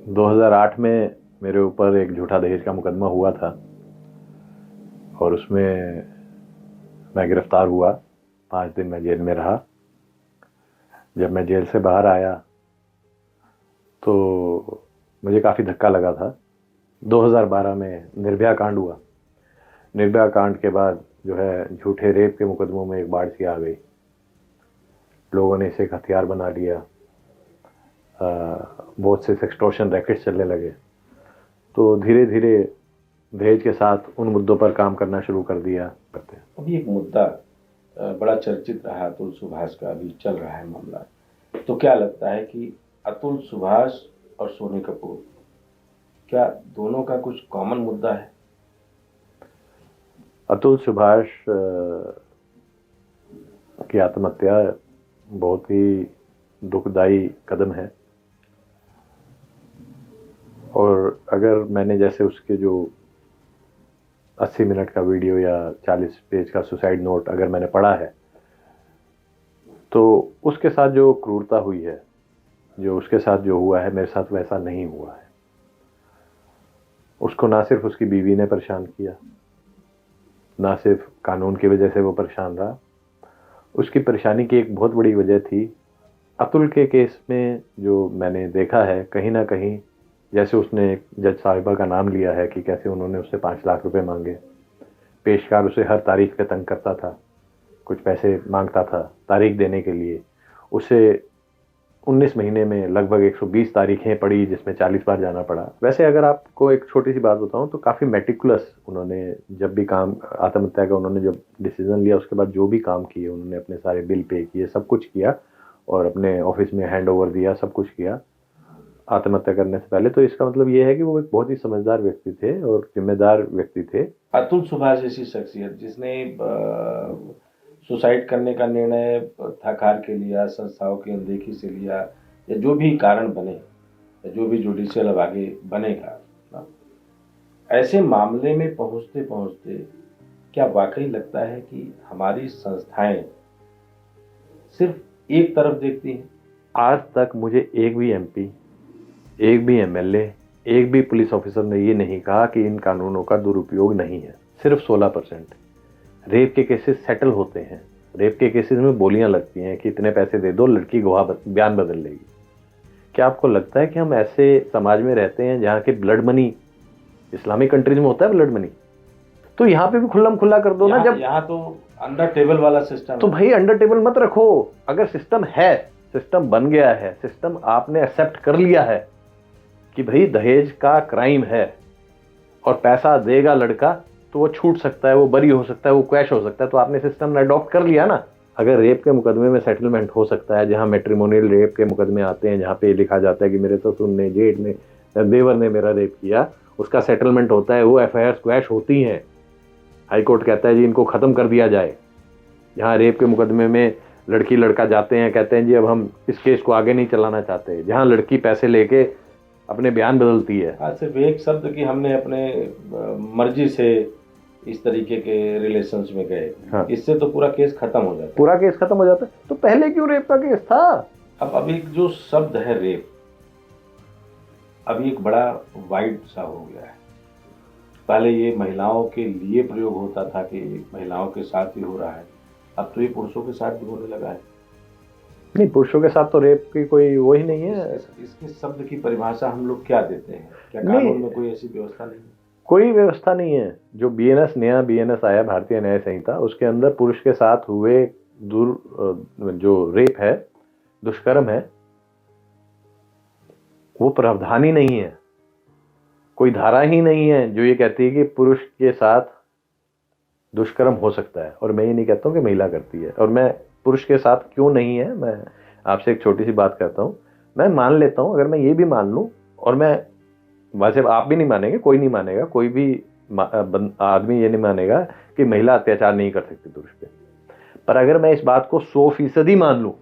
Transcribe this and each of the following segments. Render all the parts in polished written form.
2008 में मेरे ऊपर एक झूठा दहेज का मुकदमा हुआ था और उसमें मैं गिरफ्तार हुआ। 5 दिन मैं जेल में रहा। जब मैं जेल से बाहर आया तो मुझे काफ़ी धक्का लगा था। 2012 में निर्भया कांड हुआ। निर्भया कांड के बाद जो है झूठे रेप के मुकदमों में एक बाढ़ सी आ गई। लोगों ने इसे एक हथियार बना लिया। बहुत से सेक्सटॉर्शन रैकेट चलने लगे। तो धीरे धीरे दहेज के साथ उन मुद्दों पर काम करना शुरू कर दिया। अभी एक मुद्दा बड़ा चर्चित रहा, अतुल सुभाष का अभी चल रहा है मामला। तो क्या लगता है कि अतुल सुभाष और सोनी कपूर, क्या दोनों का कुछ कॉमन मुद्दा है? अतुल सुभाष की आत्महत्या बहुत ही दुखदाई कदम है और अगर मैंने जैसे उसके जो 80 मिनट का वीडियो या 40 पेज का सुसाइड नोट अगर मैंने पढ़ा है तो उसके साथ जो क्रूरता हुई है, जो उसके साथ जो हुआ है, मेरे साथ वैसा नहीं हुआ है। उसको ना सिर्फ उसकी बीवी ने परेशान किया, ना सिर्फ कानून की वजह से वो परेशान रहा, उसकी परेशानी की एक बहुत बड़ी वजह थी अतुल के केस में। जो मैंने देखा है कहीं ना कहीं, जैसे उसने एक जज साहिबा का नाम लिया है कि कैसे उन्होंने उससे 5 लाख रुपए मांगे। पेशकार उसे हर तारीख पे तंग करता था, कुछ पैसे मांगता था तारीख देने के लिए। उसे 19 महीने में लगभग 120 तारीखें पड़ी, जिसमें 40 बार जाना पड़ा। वैसे अगर आपको एक छोटी सी बात बताऊं तो काफ़ी मेटिकुलस उन्होंने जब भी काम आत्महत्या का उन्होंने जब डिसीजन लिया उसके बाद जो भी काम किए उन्होंने, अपने सारे बिल पे किए, सब कुछ किया और अपने ऑफिस में हैंड ओवर दिया, सब कुछ किया आत्महत्या करने से पहले। तो इसका मतलब ये है कि वो एक बहुत ही समझदार व्यक्ति थे और जिम्मेदार व्यक्ति थे। अतुल सुभाष जैसी शख्सियत जिसने सुसाइड करने का निर्णय थक हार के लिया, संस्थाओं की अनदेखी से लिया, या जो भी कारण बने, या जो भी जुडिशियल अब आगे बनेगा, ऐसे मामले में पहुंचते पहुंचते क्या वाकई लगता है कि हमारी संस्थाएं सिर्फ एक तरफ देखती हैं? आज तक मुझे एक भी एमपी, एक भी एमएलए, एक भी पुलिस ऑफिसर ने ये नहीं कहा कि इन कानूनों का दुरुपयोग नहीं है। सिर्फ 16% रेप के केसेस सेटल होते हैं। रेप के केसेस में बोलियां लगती हैं कि इतने पैसे दे दो, लड़की गवाह बयान बदल लेगी। क्या आपको लगता है कि हम ऐसे समाज में रहते हैं जहां के ब्लड मनी, इस्लामिक कंट्रीज में होता है ब्लड मनी, तो यहाँ पे भी खुल्लम खुल्ला कर दो ना। जब यहाँ तो अंडर टेबल वाला सिस्टम, तो भाई अंडर टेबल मत रखो। अगर सिस्टम है, सिस्टम बन गया है, सिस्टम आपने एक्सेप्ट कर लिया है कि भाई दहेज का क्राइम है और पैसा देगा लड़का तो वो छूट सकता है, वो बरी हो सकता है, वो कैश हो सकता है, तो आपने सिस्टम ने अडॉप्ट कर लिया ना। अगर रेप के मुकदमे में सेटलमेंट हो सकता है, जहां मैट्रिमोनियल रेप के मुकदमे आते हैं, जहां पे लिखा जाता है कि मेरे ससुर ने, जेठ ने, देवर ने मेरा रेप किया, उसका सेटलमेंट होता है, वो एफआईआर क्वैश होती हैं, हाई कोर्ट कहता है जी इनको खत्म कर दिया जाए। जहाँ रेप के मुकदमे में लड़की लड़का जाते हैं, कहते हैं जी अब हम इस केस को आगे नहीं चलाना चाहते, जहाँ लड़की पैसे लेके अपने बयान बदलती है। सिर्फ एक शब्द कि हमने अपने मर्जी से इस तरीके के रिलेशंस में गए, हाँ। इससे तो पूरा केस खत्म हो जाता है, पूरा केस खत्म हो जाता है। तो पहले क्यों रेप का केस था? अब एक जो शब्द है रेप, अभी एक बड़ा वाइड सा हो गया है। पहले ये महिलाओं के लिए प्रयोग होता था कि महिलाओं के साथ ही हो रहा है, अब तो ये पुरुषों के साथ भी होने लगा है। नहीं, पुरुषों के साथ तो रेप की कोई वो ही नहीं है। इसके शब्द की परिभाषा हम लोग क्या देते हैं? क्या कानून में कोई ऐसी व्यवस्था नहीं है? कोई व्यवस्था नहीं है। जो नया बीएनएस आया, भारतीय न्याय संहिता, उसके अंदर पुरुष के साथ हुए जो रेप है, दुष्कर्म है, वो प्रावधान ही नहीं है। कोई धारा ही नहीं है जो ये कहती है कि पुरुष के साथ दुष्कर्म हो सकता है। और मैं ये नहीं कहता हूँ कि महिला करती है, और मैं पुरुष के साथ क्यों नहीं है, मैं आपसे एक छोटी सी बात करता हूँ। मैं मान लेता हूँ, अगर मैं ये भी मान लूँ, और मैं वैसे आप भी नहीं मानेंगे, कोई नहीं मानेगा, कोई भी आदमी ये नहीं मानेगा कि महिला अत्याचार नहीं कर सकती पुरुष पे, पर अगर मैं इस बात को 100% मान लूँ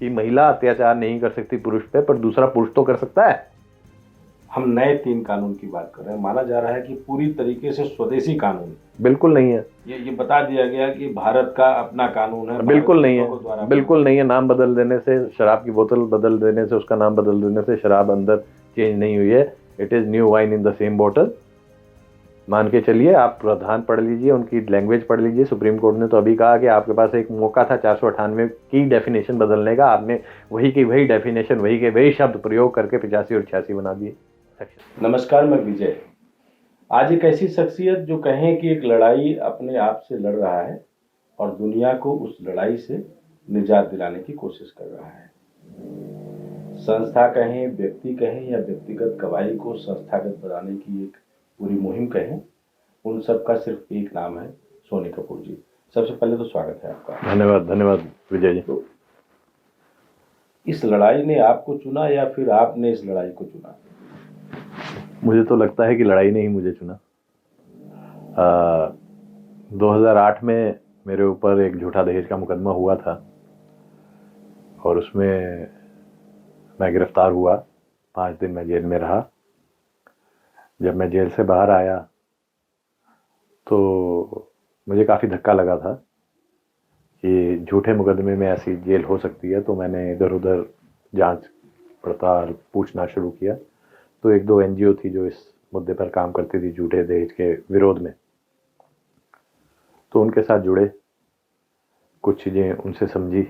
कि महिला अत्याचार नहीं कर सकती पुरुष पे, पर दूसरा पुरुष तो कर सकता है। हम नए 3 कानून की बात कर रहे हैं। माना जा रहा है कि पूरी तरीके से स्वदेशी कानून। बिल्कुल नहीं है। ये बता दिया गया कि भारत का अपना कानून है। बिल्कुल नहीं है, बिल्कुल नहीं है। नाम बदल देने से, शराब की बोतल बदल देने से, उसका नाम बदल देने से शराब अंदर चेंज नहीं हुई है, it is new wine in the same bottle. मान के चलिए, आप प्रावधान पढ़ लीजिए, उनकी लैंग्वेज पढ़ लीजिए। सुप्रीम कोर्ट ने तो अभी कहा कि आपके पास एक मौका था 498 की डेफिनेशन बदलने का, आपने वही की वही डेफिनेशन, वही के वही शब्द प्रयोग करके 85 और 86 बना दिए। नमस्कार, मैं विजय। आज एक ऐसी शख्सियत जो कहें कि एक लड़ाई अपने आप से लड़ रहा है और दुनिया को उस लड़ाई से निजात दिलाने की कोशिश कर रहा है। संस्था कहें, व्यक्ति कहें या व्यक्तिगत गवाही को संस्थागत बनाने की एक पूरी मुहिम कहें, उन सब का सिर्फ एक नाम है, सोनी कपूर जी। सबसे पहले तो स्वागत है आपका। धन्यवाद, धन्यवाद विजय जी। तो इस लड़ाई ने आपको चुना या फिर आपने इस लड़ाई को चुना? मुझे तो लगता है कि लड़ाई ने ही मुझे चुना। 2008 में मेरे ऊपर एक झूठा दहेज का मुकदमा हुआ था और उसमें मैं गिरफ्तार हुआ। 5 दिन मैं जेल में रहा। जब मैं जेल से बाहर आया तो मुझे काफ़ी धक्का लगा था कि झूठे मुकदमे में ऐसी जेल हो सकती है। तो मैंने इधर उधर जांच पड़ताल पूछना शुरू किया। तो 1-2 NGO थी जो इस मुद्दे पर काम करती थी, झूठे दहेज के विरोध में। तो उनके साथ जुड़े, कुछ चीज़ें उनसे समझी,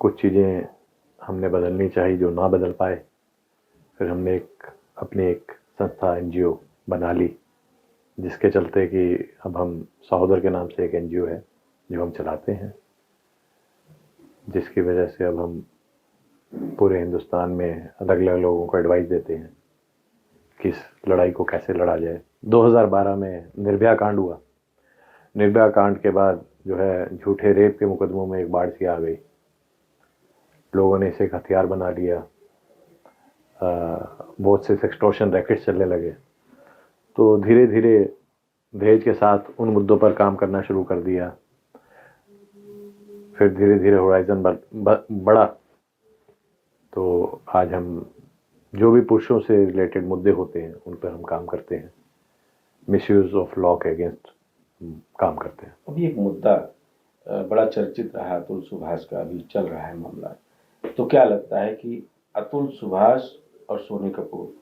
कुछ चीज़ें हमने बदलनी चाहिए जो ना बदल पाए। फिर हमने अपनी एक संस्था NGO बना ली, जिसके चलते कि अब हम सहोदर के नाम से एक NGO है जो हम चलाते हैं, जिसकी वजह से अब हम पूरे हिंदुस्तान में अलग अलग लोगों को एडवाइस देते हैं कि इस लड़ाई को कैसे लड़ा जाए। 2012 में निर्भया कांड हुआ। निर्भया कांड के बाद जो है झूठे रेप के मुकदमों में एक बाढ़ सी आ गई। लोगों ने इसे एक हथियार बना लिया। बहुत से सेक्सटॉर्शन रैकेट्स चलने लगे। तो धीरे धीरे दहेज के साथ उन मुद्दों पर काम करना शुरू कर दिया। फिर धीरे धीरे होराइजन बढ़ा। तो आज हम जो भी पुरुषों से रिलेटेड मुद्दे होते हैं उन पर हम काम करते हैं। मिसयूज ऑफ लॉ के अगेंस्ट काम करते हैं। अभी एक मुद्दा बड़ा चर्चित रहा, अतुल सुभाष का, अभी चल रहा है मामला। तो क्या लगता है कि अतुल सुभाष और सोनी कपूर,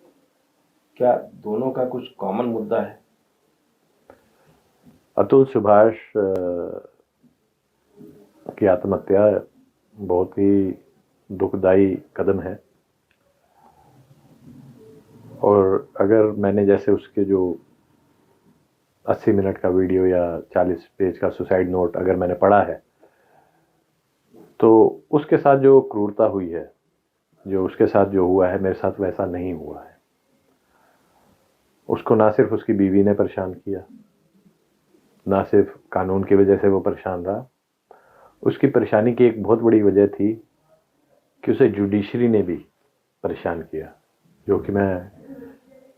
क्या दोनों का कुछ कॉमन मुद्दा है? अतुल सुभाष की आत्महत्या बहुत ही दुखदाई कदम है। और अगर मैंने जैसे उसके जो 80 मिनट का वीडियो या 40 पेज का सुसाइड नोट अगर मैंने पढ़ा है, तो उसके साथ जो क्रूरता हुई है, जो उसके साथ जो हुआ है, मेरे साथ वैसा नहीं हुआ है। उसको ना सिर्फ उसकी बीवी ने परेशान किया, ना सिर्फ कानून की वजह से वो परेशान रहा, उसकी परेशानी की एक बहुत बड़ी वजह थी कि उसे जुडिशरी ने भी परेशान किया, जो कि मैं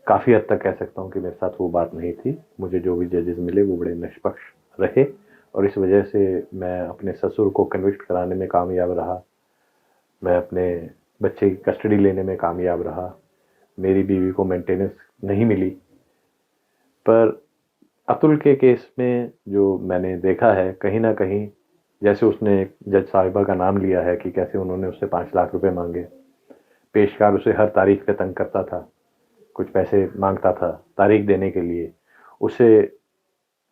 काफ़ी हद तक कह सकता हूँ कि मेरे साथ वो बात नहीं थी। मुझे जो भी जजेस मिले वो बड़े निष्पक्ष रहे और इस वजह से मैं अपने ससुर को कन्विक्ट कराने में कामयाब रहा। मैं अपने बच्चे की कस्टडी लेने में कामयाब रहा। मेरी बीवी को मेंटेनेंस नहीं मिली। पर अतुल के केस में जो मैंने देखा है, कहीं ना कहीं जैसे उसने एक जज साहिबा का नाम लिया है कि कैसे उन्होंने उससे 5 लाख रुपए मांगे। पेशकार उसे हर तारीख पे तंग करता था, कुछ पैसे मांगता था तारीख देने के लिए। उसे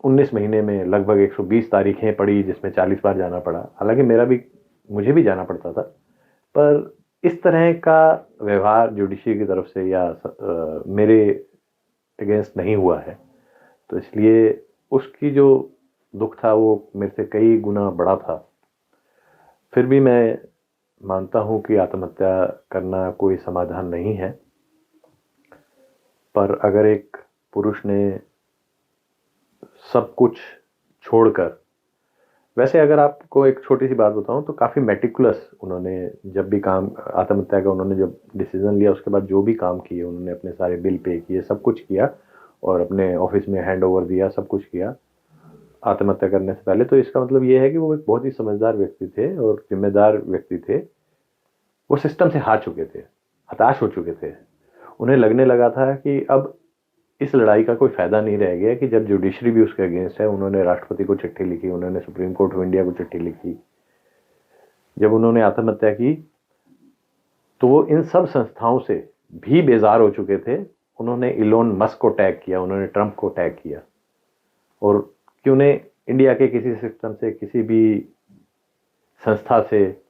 19 महीने में लगभग 120 तारीखें पड़ी, जिसमें 40 बार जाना पड़ा। हालांकि मुझे भी जाना पड़ता था, पर इस तरह का व्यवहार जुडिशरी की तरफ से या मेरे अगेंस्ट नहीं हुआ है। तो इसलिए उसकी जो दुख था वो मेरे से कई गुना बड़ा था। फिर भी मैं मानता हूं कि आत्महत्या करना कोई समाधान नहीं है। पर अगर एक पुरुष ने सब कुछ छोड़कर, वैसे अगर आपको एक छोटी सी बात बताऊं तो काफ़ी मेटिकुलस उन्होंने जब भी काम आत्महत्या का उन्होंने जब डिसीजन लिया, उसके बाद जो भी काम किए उन्होंने, अपने सारे बिल पे किए, सब कुछ किया और अपने ऑफिस में हैंड ओवर दिया, सब कुछ किया आत्महत्या करने से पहले। तो इसका मतलब ये है कि वो एक बहुत ही समझदार व्यक्ति थे और जिम्मेदार व्यक्ति थे। वो सिस्टम से हार चुके थे, हताश हो चुके थे। उन्हें लगने लगा था कि अब इस लड़ाई का कोई फायदा नहीं रह गया, कि जब जुडिशरी भी उसके अगेंस्ट है। उन्होंने राष्ट्रपति को चिट्ठी लिखी, उन्होंने सुप्रीम कोर्ट ऑफ इंडिया को चिट्ठी लिखी। जब उन्होंने आत्महत्या की तो वो इन सब संस्थाओं से भी बेजार हो चुके थे, उन्होंने इलोन मस्क को टैग किया, उन्होंने ट्रंप को टैग किया। और क्यों ने इंडिया के किसी सिस्टम से, किसी भी संस्था से,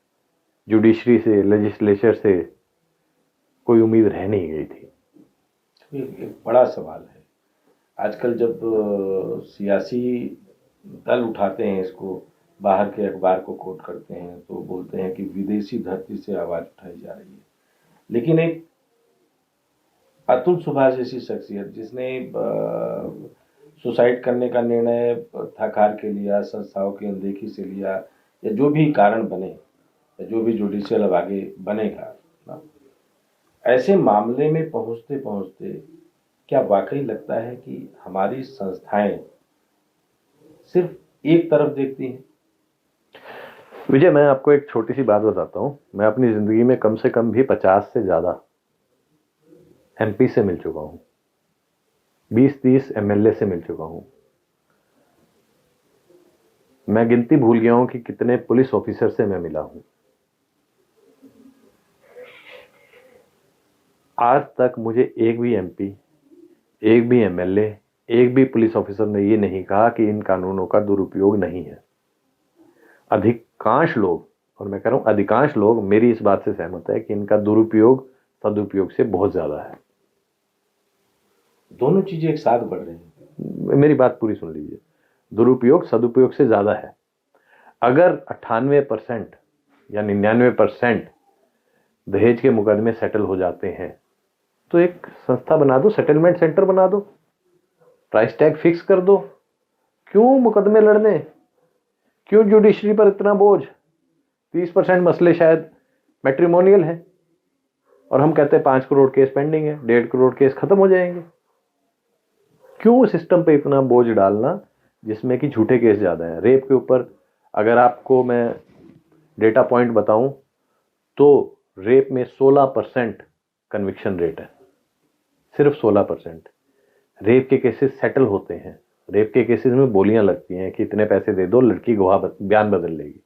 जुडिशरी से, लेजिस्लेचर से कोई उम्मीद रह नहीं गई थी। एक बड़ा सवाल है आजकल, जब सियासी दल उठाते हैं इसको, बाहर के अखबार को कोट करते हैं तो बोलते हैं कि विदेशी धरती से आवाज उठाई जा रही है। लेकिन एक अतुल सुभाष जैसी शख्सियत जिसने सुसाइड करने का निर्णय थकार के लिया, संस्थाओं की अनदेखी से लिया, या जो भी कारण बने, या जो भी जुडिशियल अब आगे बनेगा ना, ऐसे मामले में पहुंचते पहुंचते क्या वाकई लगता है कि हमारी संस्थाएं सिर्फ एक तरफ देखती हैं? विजय, मैं आपको एक छोटी सी बात बताता हूँ। मैं अपनी ज़िंदगी में कम से कम भी 50 से ज़्यादा एमपी से मिल चुका हूँ, 20-30 एमएलए से मिल चुका हूँ। मैं गिनती भूल गया हूँ कि कितने पुलिस ऑफिसर से मैं मिला हूँ। आज तक मुझे एक भी एमपी, एक भी एमएलए, एक भी पुलिस ऑफिसर ने ये नहीं कहा कि इन कानूनों का दुरुपयोग नहीं है। अधिकांश लोग, और मैं कह रहा हूं अधिकांश लोग, मेरी इस बात से सहमत है कि इनका दुरुपयोग सदुपयोग से बहुत ज्यादा है। दोनों चीजें एक साथ बढ़ रही हैं। मेरी बात पूरी सुन लीजिए। दुरुपयोग सदुपयोग से ज्यादा है। अगर 98% या 99% दहेज के मुकदमे सेटल हो जाते हैं तो एक संस्था बना दो, सेटलमेंट सेंटर बना दो, प्राइस टैग फिक्स कर दो। क्यों मुकदमे लड़ने, क्यों जुडिशरी पर इतना बोझ? 30% मसले शायद मैट्रिमोनियल है और हम कहते हैं 5 करोड़ केस पेंडिंग है, 1.5 करोड़ केस खत्म हो जाएंगे। क्यों सिस्टम पे इतना बोझ डालना जिसमें कि झूठे केस ज्यादा है? रेप के ऊपर अगर आपको मैं डेटा पॉइंट बताऊं तो रेप में 16% कन्विक्शन रेट है, सिर्फ 16%। रेप के केसेस सेटल होते हैं। रेप के केसेस में बोलियां लगती हैं कि इतने पैसे दे दो, लड़की गवाह बयान बदल लेगी।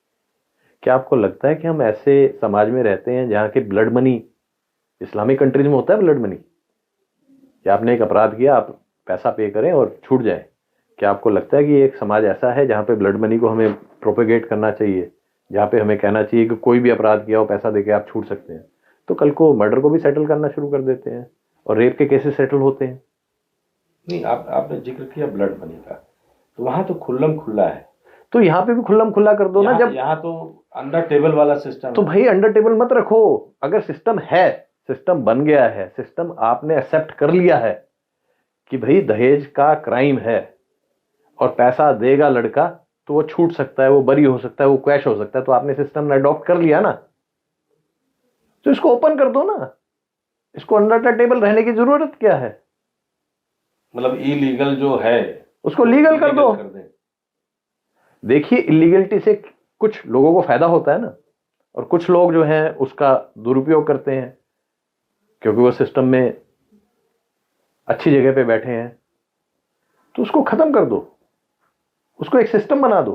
क्या आपको लगता है कि हम ऐसे समाज में रहते हैं जहां के ब्लड मनी, इस्लामिक कंट्रीज में होता है ब्लड मनी, या आपने एक अपराध किया, आप पैसा पे करें और छूट जाए? क्या आपको लगता है कि एक समाज ऐसा है जहां पे ब्लड मनी को हमें प्रोपेगेट करना चाहिए, जहां पे हमें कहना चाहिए कि कोई भी अपराध किया हो पैसा देके आप छूट सकते हैं? तो कल को मर्डर को भी सेटल करना शुरू कर देते हैं और रेप के केसेस सेटल होते हैं। नहीं, आपने जिक्र किया ब्लड मनी का, तो वहां तो खुल्लम खुल्ला है, तो यहाँ पे भी खुल्लम खुल्ला कर दो ना। जब यहाँ तो अंडर टेबल वाला सिस्टम तो भाई अंडर टेबल मत रखो। अगर सिस्टम है, सिस्टम बन गया है, सिस्टम आपने एक्सेप्ट कर लिया है कि भाई दहेज का क्राइम है और पैसा देगा लड़का तो वो छूट सकता है, वो बरी हो सकता है, वो क्वैश हो सकता है, तो आपने सिस्टम ने अडॉप्ट कर लिया ना, तो इसको ओपन कर दो ना। इसको अंडर टेबल रहने की जरूरत क्या है? मतलब इलीगल जो है उसको लीगल कर दो। देखिए, इलीगलिटी से कुछ लोगों को फायदा होता है ना, और कुछ लोग जो हैं उसका दुरुपयोग करते हैं क्योंकि वो सिस्टम में अच्छी जगह पे बैठे हैं। तो उसको खत्म कर दो, उसको एक सिस्टम बना दो।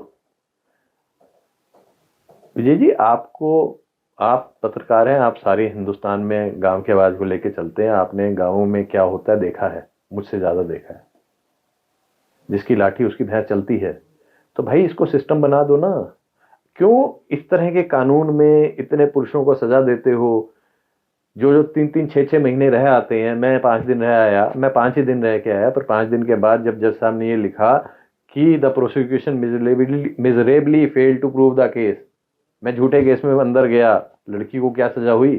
विजय जी, आप पत्रकार हैं, आप सारे हिंदुस्तान में गांव की आवाज को लेके चलते हैं। आपने गांवों में क्या होता है देखा है, मुझसे ज्यादा देखा है। जिसकी लाठी उसकी भैंस चलती है। तो भाई इसको सिस्टम बना दो ना। क्यों इस तरह के कानून में इतने पुरुषों को सजा देते हो जो 3-3, 6-6 महीने रह आते हैं? मैं 5 दिन रह आया, मैं 5 ही दिन रह के आया, पर 5 दिन के बाद जब जज साहब ने ये लिखा कि the prosecution miserably failed to prove the case, मैं झूठे केस में अंदर गया, लड़की को क्या सजा हुई?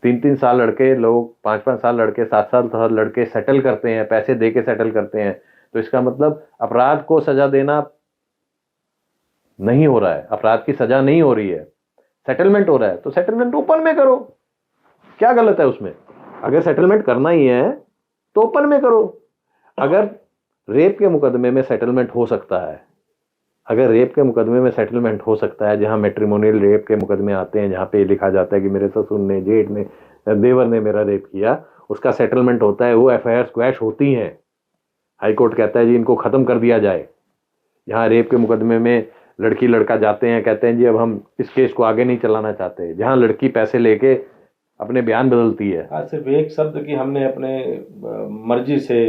3-3 साल लड़के, लोग 5-5 साल लड़के, 7 साल लड़के सेटल करते हैं, पैसे दे के सेटल करते हैं। तो इसका मतलब अपराध को सजा देना नहीं हो रहा है, अपराध की सजा नहीं हो रही है, सेटलमेंट हो रहा है। तो सेटलमेंट ओपन में करो, क्या गलत है उसमें? अगर सेटलमेंट करना ही है तो ओपन में करो। अगर रेप के मुकदमे में सेटलमेंट हो सकता है, अगर रेप के मुकदमे में सेटलमेंट हो सकता है, जहां मैट्रिमोनियल रेप के मुकदमे आते हैं, जहां पे लिखा जाता है कि मेरे ससुर ने, जेठ ने, देवर ने मेरा रेप किया, उसका सेटलमेंट होता है, वो एफआईआर स्क्वैश होती हैं, हाईकोर्ट कहता है जी इनको खत्म कर दिया जाए। जहां रेप के मुकदमे में लड़की लड़का जाते हैं, कहते हैं जी अब हम इस केस को आगे नहीं चलाना चाहते, जहां लड़की पैसे लेके अपने बयान बदलती है। हाँ, सिर्फ एक शब्द कि हमने अपने मर्जी से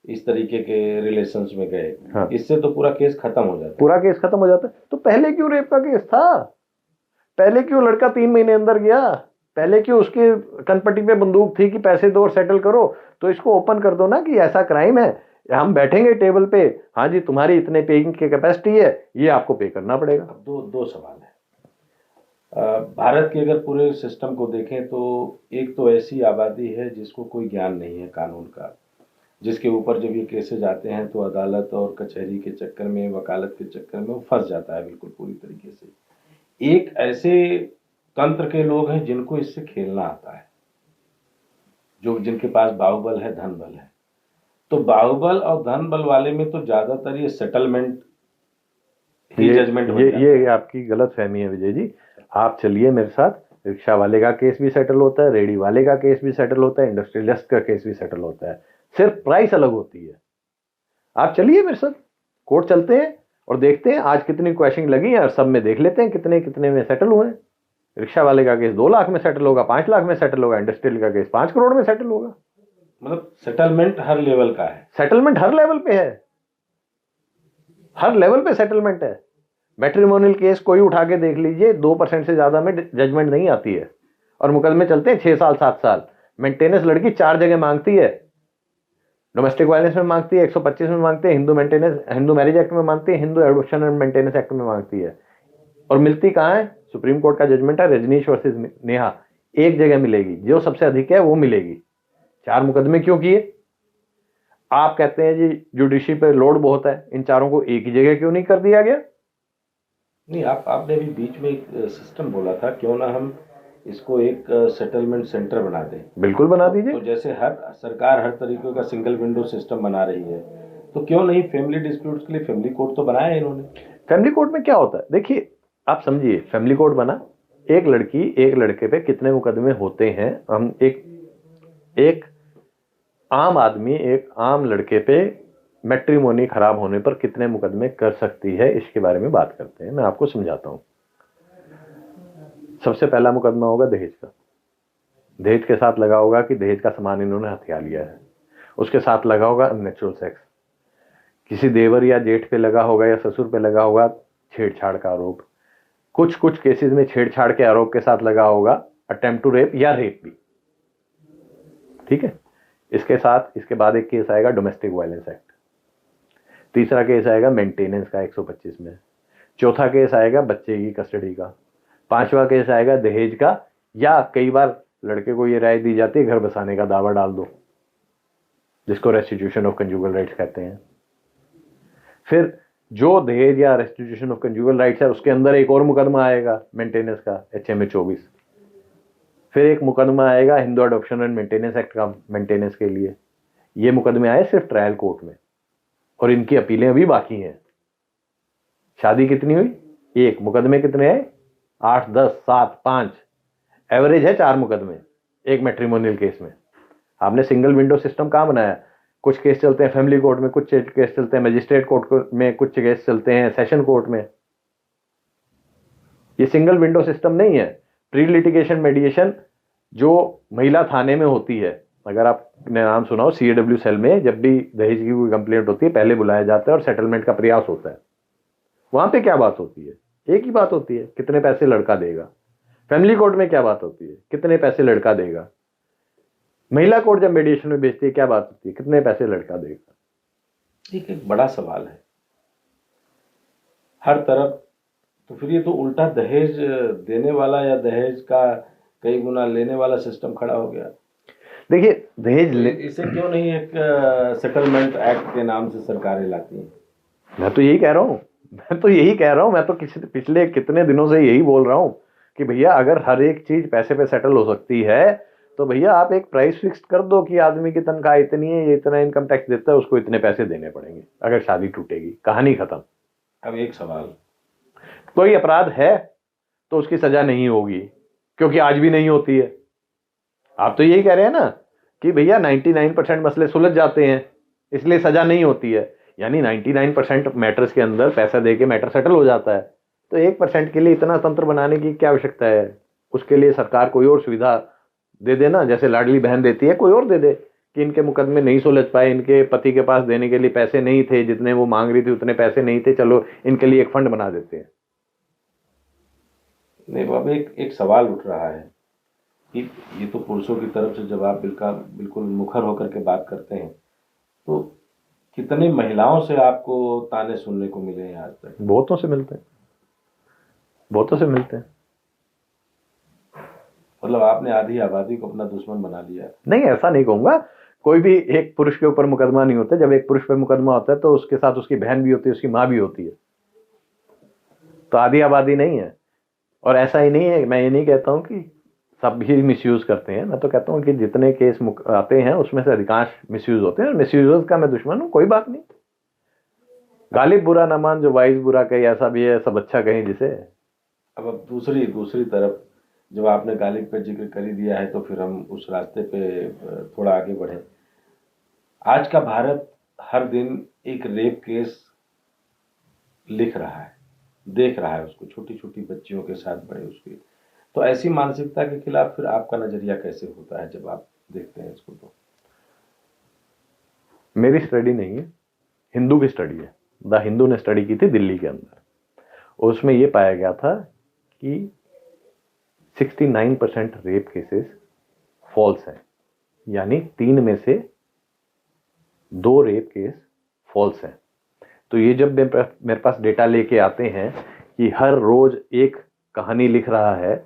इस तरीके के रिलेशंस में गए, हाँ। इससे तो पूरा केस खत्म हो जाता है। पूरा केस खत्म हो जाता है। तो पहले क्यों रेप का केस था? पहले क्यों लड़का 3 महीने अंदर गया? पहले क्यों उसके कनपट्टी पे बंदूक थी कि पैसे दो और सेटल करो? तो इसको ओपन कर दो ना कि ऐसा क्राइम है, हम बैठेंगे टेबल पे, हाँ जी तुम्हारी इतने पेइंग की कैपेसिटी है, ये आपको पे करना पड़ेगा। अब दो सवाल है। भारत के अगर पूरे सिस्टम को देखें तो एक तो ऐसी आबादी है जिसको कोई ज्ञान नहीं है कानून का, जिसके ऊपर जब ये केसेज आते हैं तो अदालत और कचहरी के चक्कर में, वकालत के चक्कर में वो फंस जाता है बिल्कुल पूरी तरीके से। एक ऐसे तंत्र के लोग हैं जिनको इससे खेलना आता है, जो जिनके पास बाहुबल है, धन बल है। तो बाहुबल और धन बल वाले में तो ज्यादातर ये सेटलमेंट ही जजमेंट हो जाता है। ये आपकी गलत फहमी है विजय जी। आप चलिए मेरे साथ, रिक्शा वाले का केस भी सेटल होता है, रेडी वाले का केस भी सेटल होता है, इंडस्ट्रियलिस्ट का केस भी सेटल होता है, सिर्फ प्राइस अलग होती है। आप चलिए मेरे साथ, कोर्ट चलते हैं और देखते हैं आज कितनी क्वेश्चन लगी है और सब में देख लेते हैं कितने कितने में सेटल हुए हैं। रिक्शा वाले का केस 2 लाख में सेटल होगा, 5 लाख में सेटल होगा, इंडस्ट्रियल का केस 5 करोड़ में सेटल होगा। मतलब सेटलमेंट हर लेवल का है। सेटलमेंट हर लेवल पे है, हर लेवल पे सेटलमेंट है। मैट्रिमोनियल केस कोई उठा के देख लीजिए, 2% से ज्यादा में जजमेंट नहीं आती है और मुकदमे चलते हैं 6 साल 7 साल। मेंटेनेंस लड़की 4 जगह मांगती है, डोमेस्टिक वायलेंस में मांगती है, 125 में मांगती है, हिंदू मैरिज एक्ट में मांगती है, Hindu adoption and maintenance act में मांगती है। और मिलती कहाँ है? सुप्रीम कोर्ट का जजमेंट है रजनीश वर्सेस नेहा, एक जगह मिलेगी, जो सबसे अधिक है वो मिलेगी। 4 मुकदमे क्यों किए? आप कहते हैं जी जुडिशरी पे लोड बहुत है, इन चारों को एक ही जगह क्यों नहीं कर दिया गया? नहीं, आपने अभी बीच में एक सिस्टम बोला था, क्यों ना हम इसको एक सेटलमेंट सेंटर बना दें। बिल्कुल बना दीजिए। तो जैसे हर सरकार हर तरीके का सिंगल विंडो सिस्टम बना रही है, तो क्यों नहीं फैमिली डिस्प्यूट्स के लिए फैमिली कोर्ट तो बनाया है इन्होंने। फैमिली कोर्ट में क्या होता है? देखिए आप समझिए, फैमिली कोर्ट बना, एक लड़की एक लड़के पे कितने मुकदमे होते हैं, हम एक आम आदमी एक आम लड़के पे मैट्रिमोनी खराब होने पर कितने मुकदमे कर सकती है, इसके बारे में बात करते हैं। मैं आपको समझाता हूं। सबसे पहला मुकदमा होगा दहेज का। दहेज के साथ लगा होगा कि दहेज का सामान इन्होंने हथिया लिया है। उसके साथ लगा होगा अननेचुरल सेक्स। किसी देवर या जेठ पे लगा होगा या ससुर पे लगा होगा छेड़छाड़ का आरोप। कुछ केसेस में छेड़छाड़ के आरोप के साथ लगा होगा अटेम्प्ट टू रेप या रेप भी। ठीक है। इसके बाद एक केस आएगा डोमेस्टिक वायलेंस एक्ट। तीसरा केस आएगा मेंटेनेंस का 125 में। चौथा केस आएगा बच्चे की कस्टडी का। 5वां केस आएगा दहेज का, या कई बार लड़के को ये राय दी जाती है घर बसाने का दावा डाल दो, जिसको रेस्टिट्यूशन ऑफ कंजुगल राइट्स कहते हैं। फिर जो दहेज या रेस्टिट्यूशन ऑफ कंजुगल राइट्स है उसके अंदर एक और मुकदमा आएगा मेंटेनेंस का, HMA 24। फिर एक मुकदमा आएगा Hindu adoption and maintenance act का मेंटेनेंस के लिए। ये मुकदमे आए सिर्फ ट्रायल कोर्ट में और इनकी अपीलें अभी बाकी हैं। शादी कितनी हुई? एक। मुकदमे कितने हैं? 8, 10, 7, 5, एवरेज है 4 मुकदमे एक मैट्रिमोनियल केस में। आपने सिंगल विंडो सिस्टम कहां बनाया? कुछ केस चलते हैं फैमिली कोर्ट में, कुछ केस चलते हैं मजिस्ट्रेट कोर्ट में, कुछ केस चलते हैं सेशन कोर्ट में। ये सिंगल विंडो सिस्टम नहीं है। प्री लिटिगेशन मेडिएशन जो महिला थाने में होती है, अगर आपने नाम सुना हो, CAW सेल में जब भी दहेज की कोई कंप्लेंट होती है पहले बुलाया जाता है और सेटलमेंट का प्रयास होता है। वहां पे क्या बात होती है? एक ही बात होती है, कितने पैसे लड़का देगा। फैमिली कोर्ट में क्या बात होती है? कितने पैसे लड़का देगा। महिला कोर्ट जब मेडिएशन में भेजती है क्या बात होती है? कितने पैसे लड़का देगा। एक बड़ा सवाल है हर तरफ। तो फिर ये तो उल्टा दहेज देने वाला या दहेज का कई गुना लेने वाला सिस्टम खड़ा हो गया। देखिए दहेज इसे क्यों नहीं एक सेटलमेंट एक्ट के नाम से सरकारें लाती हैं? मैं तो यही कह रहा हूँ, मैं तो पिछले कितने दिनों से यही बोल रहा हूँ कि भैया अगर हर एक चीज पैसे पे सेटल हो सकती है तो भैया आप एक प्राइस फिक्स कर दो कि आदमी की तनख्वाह इतनी है, ये इतना इनकम टैक्स देता है, उसको इतने पैसे देने पड़ेंगे। अगर शादी टूटेगी, कहानी खत्म। अब एक सवाल, कोई अपराध है तो उसकी सजा नहीं होगी, क्योंकि आज भी नहीं होती है। आप तो यही कह रहे हैं ना कि भैया 99% मसले सुलझ जाते हैं इसलिए सजा नहीं होती है, यानी 99% मैटर्स के अंदर पैसा दे के मैटर सेटल हो जाता है। तो 1% के लिए इतना तंत्र बनाने की क्या आवश्यकता है? उसके लिए सरकार कोई और सुविधा दे देना, जैसे लाडली बहन देती है, कोई और दे दे कि इनके मुकदमे नहीं सुलझ पाए, इनके पति के पास देने के लिए पैसे नहीं थे, जितने वो मांग रही थी उतने पैसे नहीं थे, चलो इनके लिए एक फंड बना देते हैं। नहीं, अब एक सवाल उठ रहा है कि ये तो पुरुषों की तरफ से जब आप बिल्कुल मुखर होकर के बात करते हैं, तो कितनी महिलाओं से आपको ताने सुनने को मिले हैं आज तक? बहुतों से मिलते हैं, बहुतों से मिलते हैं। मतलब आपने आधी आबादी को अपना दुश्मन बना लिया? नहीं, ऐसा नहीं कहूंगा। कोई भी एक पुरुष के ऊपर मुकदमा नहीं होता। जब एक पुरुष पे मुकदमा होता है तो उसके साथ उसकी बहन भी होती है, उसकी माँ भी होती है, तो आधी आबादी नहीं है। और ऐसा ही नहीं है, मैं ये नहीं कहता हूं कि सब भी मिसयूज करते हैं, मैं तो कहता हूं कि जितने केस आते हैं उसमें से अधिकांश मिसयूज होते हैं, और मिसयूज का मैं दुश्मन हूं, कोई बात नहीं। गालिब बुरा ना मान जो वाइज बुरा कहे, ऐसा भी है, सब अच्छा कहें जिसे। अब दूसरी तरफ जब आपने गालिब पे जिक्र कर ही दिया है तो फिर हम उस रास्ते पे थोड़ा आगे बढ़े। आज का भारत हर दिन एक रेप केस लिख रहा है, देख रहा है उसको, छोटी छोटी बच्चियों के साथ बड़े उसके। तो ऐसी मानसिकता के खिलाफ फिर आपका नजरिया कैसे होता है जब आप देखते हैं इसको? तो मेरी स्टडी नहीं है, हिंदू की स्टडी है। द हिंदू ने स्टडी की थी दिल्ली के अंदर, उसमें यह पाया गया था कि 69% रेप केसेस फॉल्स हैं, यानी 3 में से 2 रेप केस फॉल्स हैं। तो ये जब मेरे पास डेटा लेके आते हैं कि हर रोज एक कहानी लिख रहा है,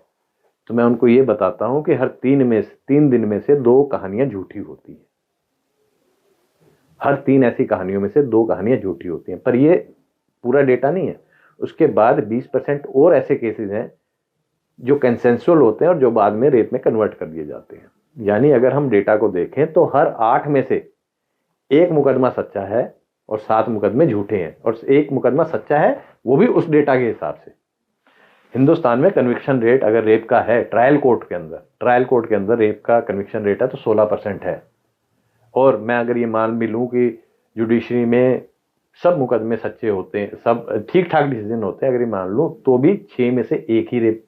तो मैं उनको ये बताता हूं कि हर 3 दिन में से 2 कहानियां झूठी होती है। हर 3 ऐसी कहानियों में से 2 कहानियां झूठी होती हैं। पर ये पूरा डेटा नहीं है। उसके बाद 20% और ऐसे केसेस हैं जो कंसेंसुअल होते हैं और जो बाद में रेप में कन्वर्ट कर दिए जाते हैं। यानी अगर हम डेटा को देखें तो हर 8 में से 1 मुकदमा सच्चा है और 7 मुकदमे झूठे हैं। और 1 मुकदमा सच्चा है, वो भी उस डेटा के हिसाब से। हिंदुस्तान में कन्विक्शन रेट अगर रेप का है, ट्रायल कोर्ट के अंदर रेप का कन्विक्शन रेट है तो 16% है। और मैं अगर ये मान भी लूं कि जुडिशरी में सब मुकदमे सच्चे होते हैं, सब ठीक ठाक डिसीजन होते हैं, अगर ये मान लूं तो भी 6 में से 1 ही रेप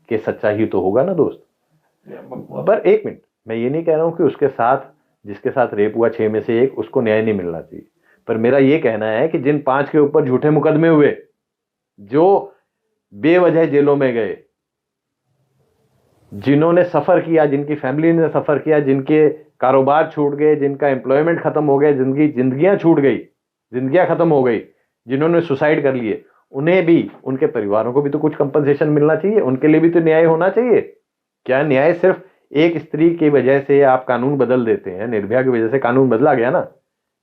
के सच्चा ही तो होगा ना दोस्त। पर 1 मिनट, मैं ये नहीं कह रहा हूं कि उसके साथ जिसके साथ रेप हुआ 6 में से 1 उसको न्याय नहीं मिलना चाहिए। पर मेरा ये कहना है कि जिन 5 के ऊपर झूठे मुकदमे हुए, जो बेवजह जेलों में गए, जिन्होंने सफर किया, जिनकी फैमिली ने सफर किया, जिनके कारोबार छूट गए, जिनका एम्प्लॉयमेंट खत्म हो गया, जिंदगियां छूट गई, जिंदगियां खत्म हो गई, जिन्होंने सुसाइड कर लिए, उन्हें भी, उनके परिवारों को भी तो कुछ कंपनसेशन मिलना चाहिए, उनके लिए भी तो न्याय होना चाहिए। क्या न्याय सिर्फ एक स्त्री की वजह से आप कानून बदल देते हैं? निर्भया की वजह से कानून बदला गया ना,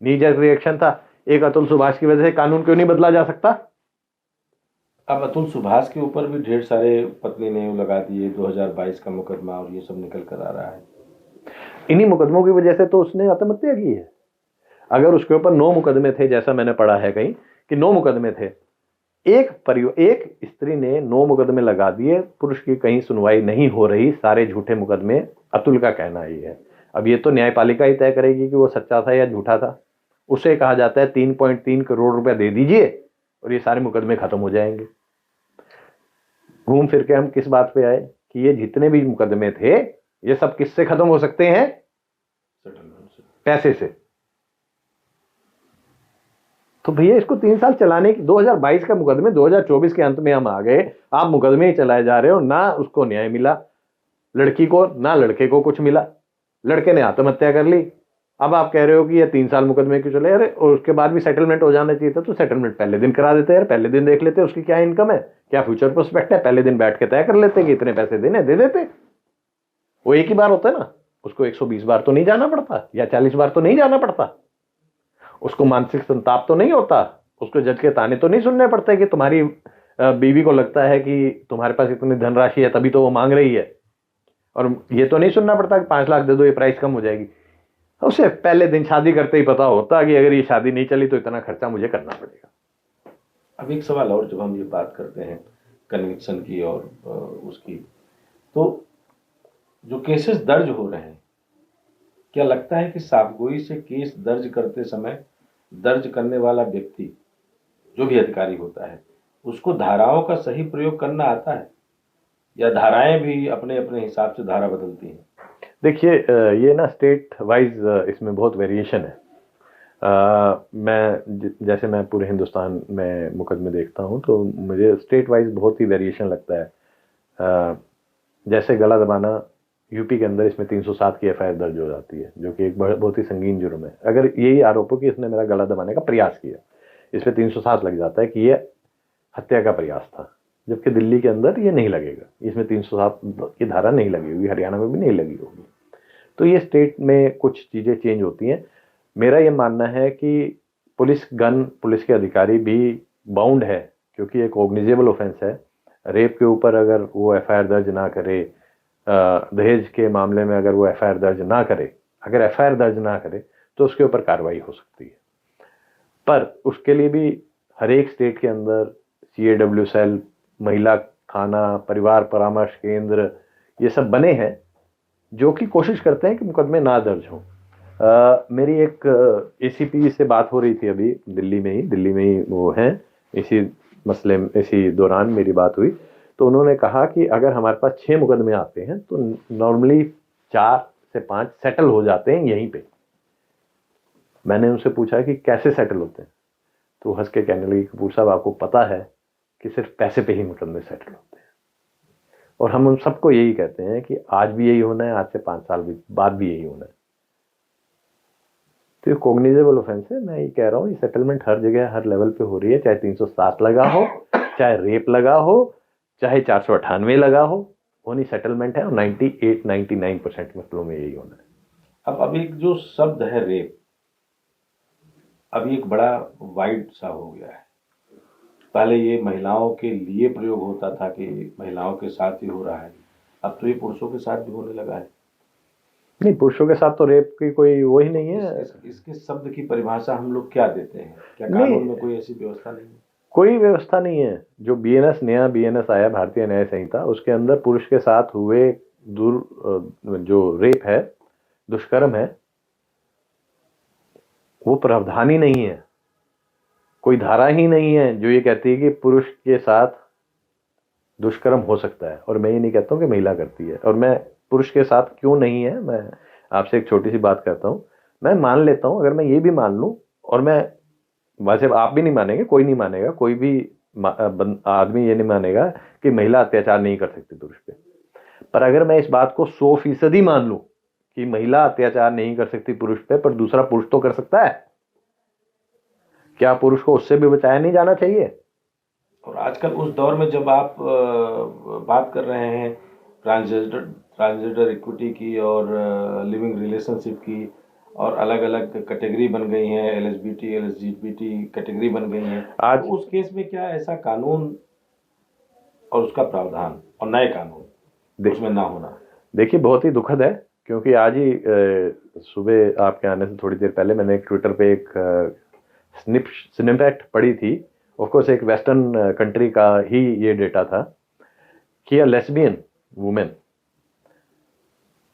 नी जर्क रिएक्शन था। एक अतुल सुभाष की वजह से कानून क्यों नहीं बदला जा सकता? अब अतुल सुभाष के ऊपर भी ढेर सारे पत्नी ने लगा दिए, 2022 का मुकदमा और ये सब निकल कर आ रहा है। इन्हीं मुकदमों की वजह से तो उसने आत्महत्या की है। अगर उसके ऊपर 9 मुकदमे थे, जैसा मैंने पढ़ा है कहीं कि 9 मुकदमे थे, एक स्त्री ने 9 मुकदमे लगा दिए, पुरुष की कहीं सुनवाई नहीं हो रही, सारे झूठे मुकदमे। अतुल का कहना ही है। अब ये तो न्यायपालिका ही तय करेगी कि वो सच्चा था या झूठा था। उसे कहा जाता है 3.3 करोड़ रुपए दे दीजिए और ये सारे मुकदमे खत्म हो जाएंगे। घूम फिर के हम किस बात पे आए कि ये जितने भी मुकदमे थे ये सब किससे खत्म हो सकते हैं? पैसे से। तो भैया इसको 3 साल चलाने की, 2022 का मुकदमे 2024 के अंत में हम आ गए, आप मुकदमे ही चलाए जा रहे हो, ना उसको न्याय मिला लड़की को, ना लड़के को कुछ मिला। लड़के ने आत्महत्या कर ली। अब आप कह रहे हो कि ये 3 साल मुकदमे क्यों चले? अरे और उसके बाद भी सेटलमेंट हो जाना चाहिए था, तो सेटलमेंट पहले दिन करा देते यार, पहले दिन देख लेते उसकी क्या इनकम है, क्या फ्यूचर प्रोस्पेक्ट है, पहले दिन बैठ के तय कर लेते कि इतने पैसे देने, दे देते। वो एक ही बार होता है ना, उसको 120 बार तो नहीं जाना पड़ता या 40 बार तो नहीं जाना पड़ता, उसको मानसिक संताप तो नहीं होता, उसको जज के ताने तो नहीं सुनने पड़ते कि तुम्हारी बीवी को लगता है कि तुम्हारे पास इतनी धनराशि है तभी तो वो मांग रही है, और ये तो नहीं सुनना पड़ता कि 5 लाख दे दो ये प्राइस कम हो जाएगी। उसे पहले दिन शादी करते ही पता होता कि अगर ये शादी नहीं चली तो इतना खर्चा मुझे करना पड़ेगा। अब एक सवाल और, जब हम ये बात करते हैं कन्विक्शन की और उसकी, तो जो केसेस दर्ज हो रहे हैं, क्या लगता है कि साफगोई से केस दर्ज करते समय दर्ज करने वाला व्यक्ति, जो भी अधिकारी होता है, उसको धाराओं का सही प्रयोग करना आता है, या धाराएं भी अपने अपने हिसाब से धारा बदलती हैं? देखिए ये ना स्टेट वाइज इसमें बहुत वेरिएशन है। जैसे मैं पूरे हिंदुस्तान में मुकदमे देखता हूँ तो मुझे स्टेट वाइज बहुत ही वेरिएशन लगता है। जैसे गला दबाना, यूपी के अंदर इसमें 307 की एफआईआर दर्ज हो जाती है, जो कि एक बहुत ही संगीन जुर्म है। अगर यही आरोप हो कि इसने मेरा गला दबाने का प्रयास किया, इस पर 307 लग जाता है कि ये हत्या का प्रयास था। जबकि दिल्ली के अंदर ये नहीं लगेगा, इसमें 307 की धारा नहीं लगी होगी, हरियाणा में भी नहीं लगी होगी। तो ये स्टेट में कुछ चीज़ें चेंज होती हैं। मेरा ये मानना है कि पुलिस के अधिकारी भी बाउंड है, क्योंकि एक कॉग्निजेबल ऑफेंस है। रेप के ऊपर अगर वो एफआईआर दर्ज ना करे, दहेज के मामले में अगर वो एफआईआर दर्ज ना करे, अगर एफआईआर दर्ज ना करे तो उसके ऊपर कार्रवाई हो सकती है। पर उसके लिए भी हर एक स्टेट के अंदर CAW सेल, महिला थाना, परिवार परामर्श केंद्र, ये सब बने हैं जो कि कोशिश करते हैं कि मुकदमे ना दर्ज हों। मेरी एक ACP से बात हो रही थी अभी दिल्ली में ही वो हैं, इसी दौरान मेरी बात हुई। तो उन्होंने कहा कि अगर हमारे पास 6 मुकदमे आते हैं तो नॉर्मली 4 से 5 सेटल हो जाते हैं यहीं पे। मैंने उनसे पूछा कि कैसे सेटल होते हैं, तो हंस के कहने लगी, कपूर साहब आपको पता है कि सिर्फ पैसे पे ही मुकदमे सेटल होते हैं। और हम उन सबको यही कहते हैं कि आज भी यही होना है, आज से 5 साल बाद भी यही होना है। तो ये कॉग्निजेबल ऑफेंस है। मैं ये कह रहा हूँ, ये सेटलमेंट हर जगह हर लेवल पे हो रही है, चाहे 307 लगा हो, चाहे रेप लगा हो, चाहे 498 लगा हो, वो नहीं सेटलमेंट है। और 98-99% मसलों में यही होना है। अब एक जो शब्द है रेप, अभी एक बड़ा वाइड सा हो गया है। पहले ये महिलाओं के लिए प्रयोग होता था कि महिलाओं के साथ ही हो रहा है, अब तो ये पुरुषों के साथ भी होने लगा है। नहीं, पुरुषों के साथ तो रेप की कोई वो ही नहीं है। इसके शब्द की परिभाषा हम लोग क्या देते हैं? क्या नहीं, कानून में कोई ऐसी व्यवस्था नहीं है? कोई व्यवस्था नहीं है। जो नया BNS आया, भारतीय न्याय संहिता, उसके अंदर पुरुष के साथ हुए जो रेप है, दुष्कर्म है, वो प्रावधान ही नहीं है। कोई धारा ही नहीं है जो ये कहती है कि पुरुष के साथ दुष्कर्म हो सकता है। और मैं ये नहीं कहता हूँ कि महिला करती है, और मैं पुरुष के साथ क्यों नहीं है, मैं आपसे एक छोटी सी बात करता हूँ। मैं मान लेता हूँ, अगर मैं ये भी मान लूँ, और मैं वैसे आप भी नहीं मानेंगे, कोई नहीं मानेगा, कोई भी आदमी ये नहीं मानेगा कि महिला अत्याचार नहीं कर सकती पुरुष पे। पर अगर मैं इस बात को 100% मान लूं कि महिला अत्याचार नहीं कर सकती पुरुष पे, पर दूसरा पुरुष तो कर सकता है, क्या पुरुष को उससे भी बचाया नहीं जाना चाहिए? और आजकल उस दौर में जब आप बात कर रहे हैं ट्रांसजेंडर इक्विटी की और लिविंग रिलेशनशिप की, और अलग अलग कैटेगरी बन गई हैं, LGBT कैटेगरी बन गई हैं, आज तो उस केस में क्या ऐसा कानून और उसका प्रावधान और नए कानून उसमें ना होना? देखिए, बहुत ही दुखद है, क्योंकि आज ही सुबह आपके आने से थोड़ी देर पहले मैंने ट्विटर पे एक स्निपेट पढ़ी थी। ऑफकोर्स एक वेस्टर्न कंट्री का ही ये डेटा था कि a lesbian women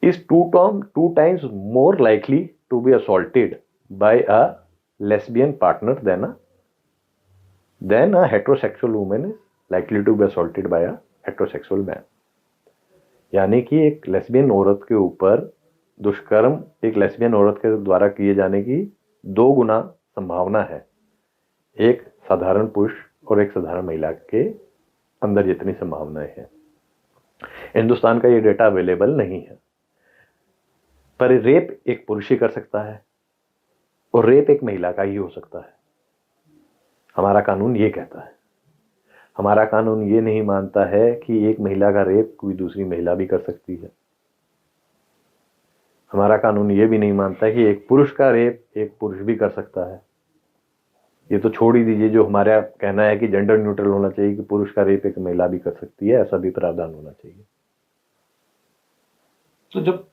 is two times more likely to be assaulted by a lesbian partner than a heterosexual woman is likely to be assaulted by a heterosexual man। यानी कि एक lesbian औरत के ऊपर दुष्कर्म एक लेस्बियन औरत के द्वारा किए जाने की 2 गुना संभावना है एक साधारण पुरुष और एक साधारण महिला के अंदर जितनी संभावनाएं हैं। हिंदुस्तान का ये डेटा अवेलेबल नहीं है, पर रेप एक पुरुष ही कर सकता है और रेप एक महिला का ही हो सकता है। हमारा कानून ये कहता है। हमारा कानून ये नहीं मानता है कि एक महिला का रेप कोई दूसरी महिला भी कर सकती है। हमारा कानून ये भी नहीं मानता कि एक पुरुष का रेप एक पुरुष भी कर सकता है। ये तो छोड़ ही दीजिए, जो हमारा कहना है कि जेंडर न्यूट्रल होना चाहिए, कि पुरुष का रेप एक महिला भी कर सकती है, ऐसा भी प्रावधान होना चाहिए। तो जब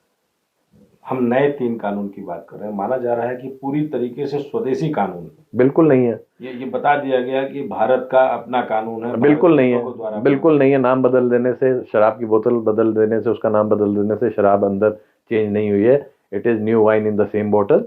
हम नए 3 कानून की बात कर रहे हैं, माना जा रहा है कि पूरी तरीके से स्वदेशी कानून बिल्कुल नहीं है। ये बता दिया गया कि भारत का अपना कानून है। बिल्कुल नहीं है, बिल्कुल नहीं है। नाम बदल देने से, शराब की बोतल बदल देने से, उसका नाम बदल देने से शराब अंदर चेंज नहीं हुई है। It is new wine in the same bottle.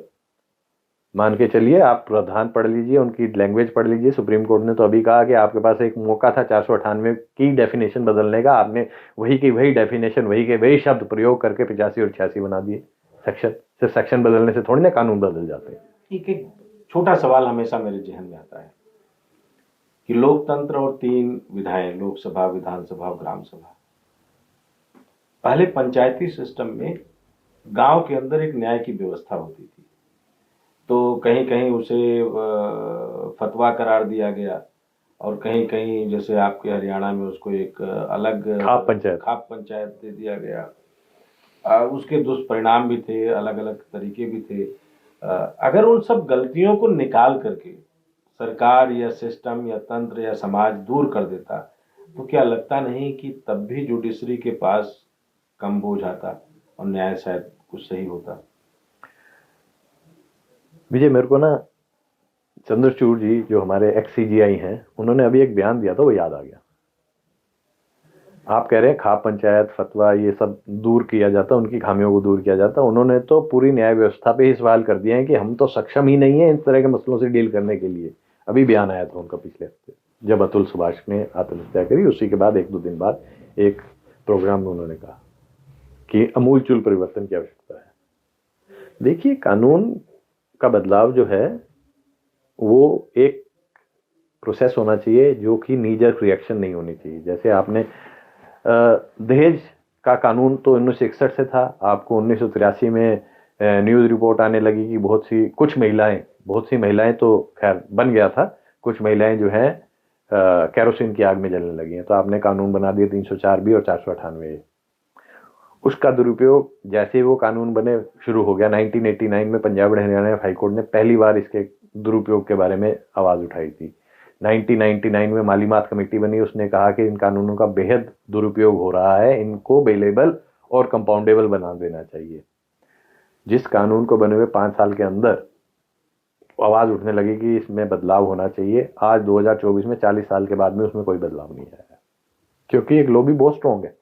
मान के चलिए, आप प्रावधान पढ़ लीजिए, उनकी लैंग्वेज पढ़ लीजिए। सुप्रीम कोर्ट ने तो अभी कहा कि आपके पास एक मौका था 498 की डेफिनेशन बदलने का, आपने वही की वही डेफिनेशन, वही के वही शब्द प्रयोग करके 85 और 86 बना दिए। सेक्शन सिर्फ सेक्शन बदलने से थोड़ी ना कानून बदल जाते हैं। एक छोटा सवाल हमेशा मेरे जहन में आता है कि लोकतंत्र और 3 विधाएं, लोकसभा, विधानसभा और ग्राम सभा, पहले पंचायती सिस्टम में गांव के अंदर एक न्याय की व्यवस्था होती थी, तो कहीं कहीं उसे फतवा करार दिया गया, और कहीं कहीं जैसे आपके हरियाणा में उसको एक अलग खाप पंचायत दे दिया गया। उसके दुष्परिणाम भी थे, अलग अलग तरीके भी थे। अगर उन सब गलतियों को निकाल करके सरकार या सिस्टम या तंत्र या समाज दूर कर देता, तो क्या लगता नहीं कि तब भी जुडिशरी के पास कम बोझ आता और न्याय शायद कुछ सही होता? विजय, मेरे को ना चंद्रचूड़ जी जो हमारे एक्स CGI हैं, उन्होंने अभी एक बयान दिया था, वो याद आ गया। आप कह रहे हैं खाप पंचायत, फतवा, ये सब दूर किया जाता, उनकी खामियों को दूर किया जाता। उन्होंने तो पूरी न्याय व्यवस्था पे ही सवाल कर दिया है कि हम तो सक्षम ही नहीं है इन तरह के मसलों से डील करने के लिए। अभी बयान आया था उनका पिछले हफ्ते, जब अतुल सुभाष ने आत्महत्या करी, उसी के बाद 1-2 दिन बाद एक प्रोग्राम में उन्होंने कहा कि अमूलचूल परिवर्तन की आवश्यकता है। देखिए, कानून का बदलाव जो है वो एक प्रोसेस होना चाहिए, जो कि नीजर्क रिएक्शन नहीं होनी चाहिए। जैसे आपने दहेज का कानून तो 1961 से था, आपको 1983 में न्यूज़ रिपोर्ट आने लगी कि बहुत सी महिलाएं तो खैर बन गया था, कुछ महिलाएं जो हैं केरोसिन की आग में जलने लगी हैं, तो आपने कानून बना दिए 304 भी और 498। उसका दुरुपयोग जैसे वो कानून बने शुरू हो गया। 1989 में पंजाब और हरियाणा हाईकोर्ट ने पहली बार इसके दुरुपयोग के बारे में आवाज उठाई थी। 1999 में मालीमात कमेटी बनी, उसने कहा कि इन कानूनों का बेहद दुरुपयोग हो रहा है, इनको बेलेबल और कंपाउंडेबल बना देना चाहिए। जिस कानून को बने हुए 5 साल के अंदर आवाज उठने लगी कि इसमें बदलाव होना चाहिए, आज 2024 में 40 साल के बाद में उसमें कोई बदलाव नहीं आया, क्योंकि एक लॉबी बहुत स्ट्रांग है।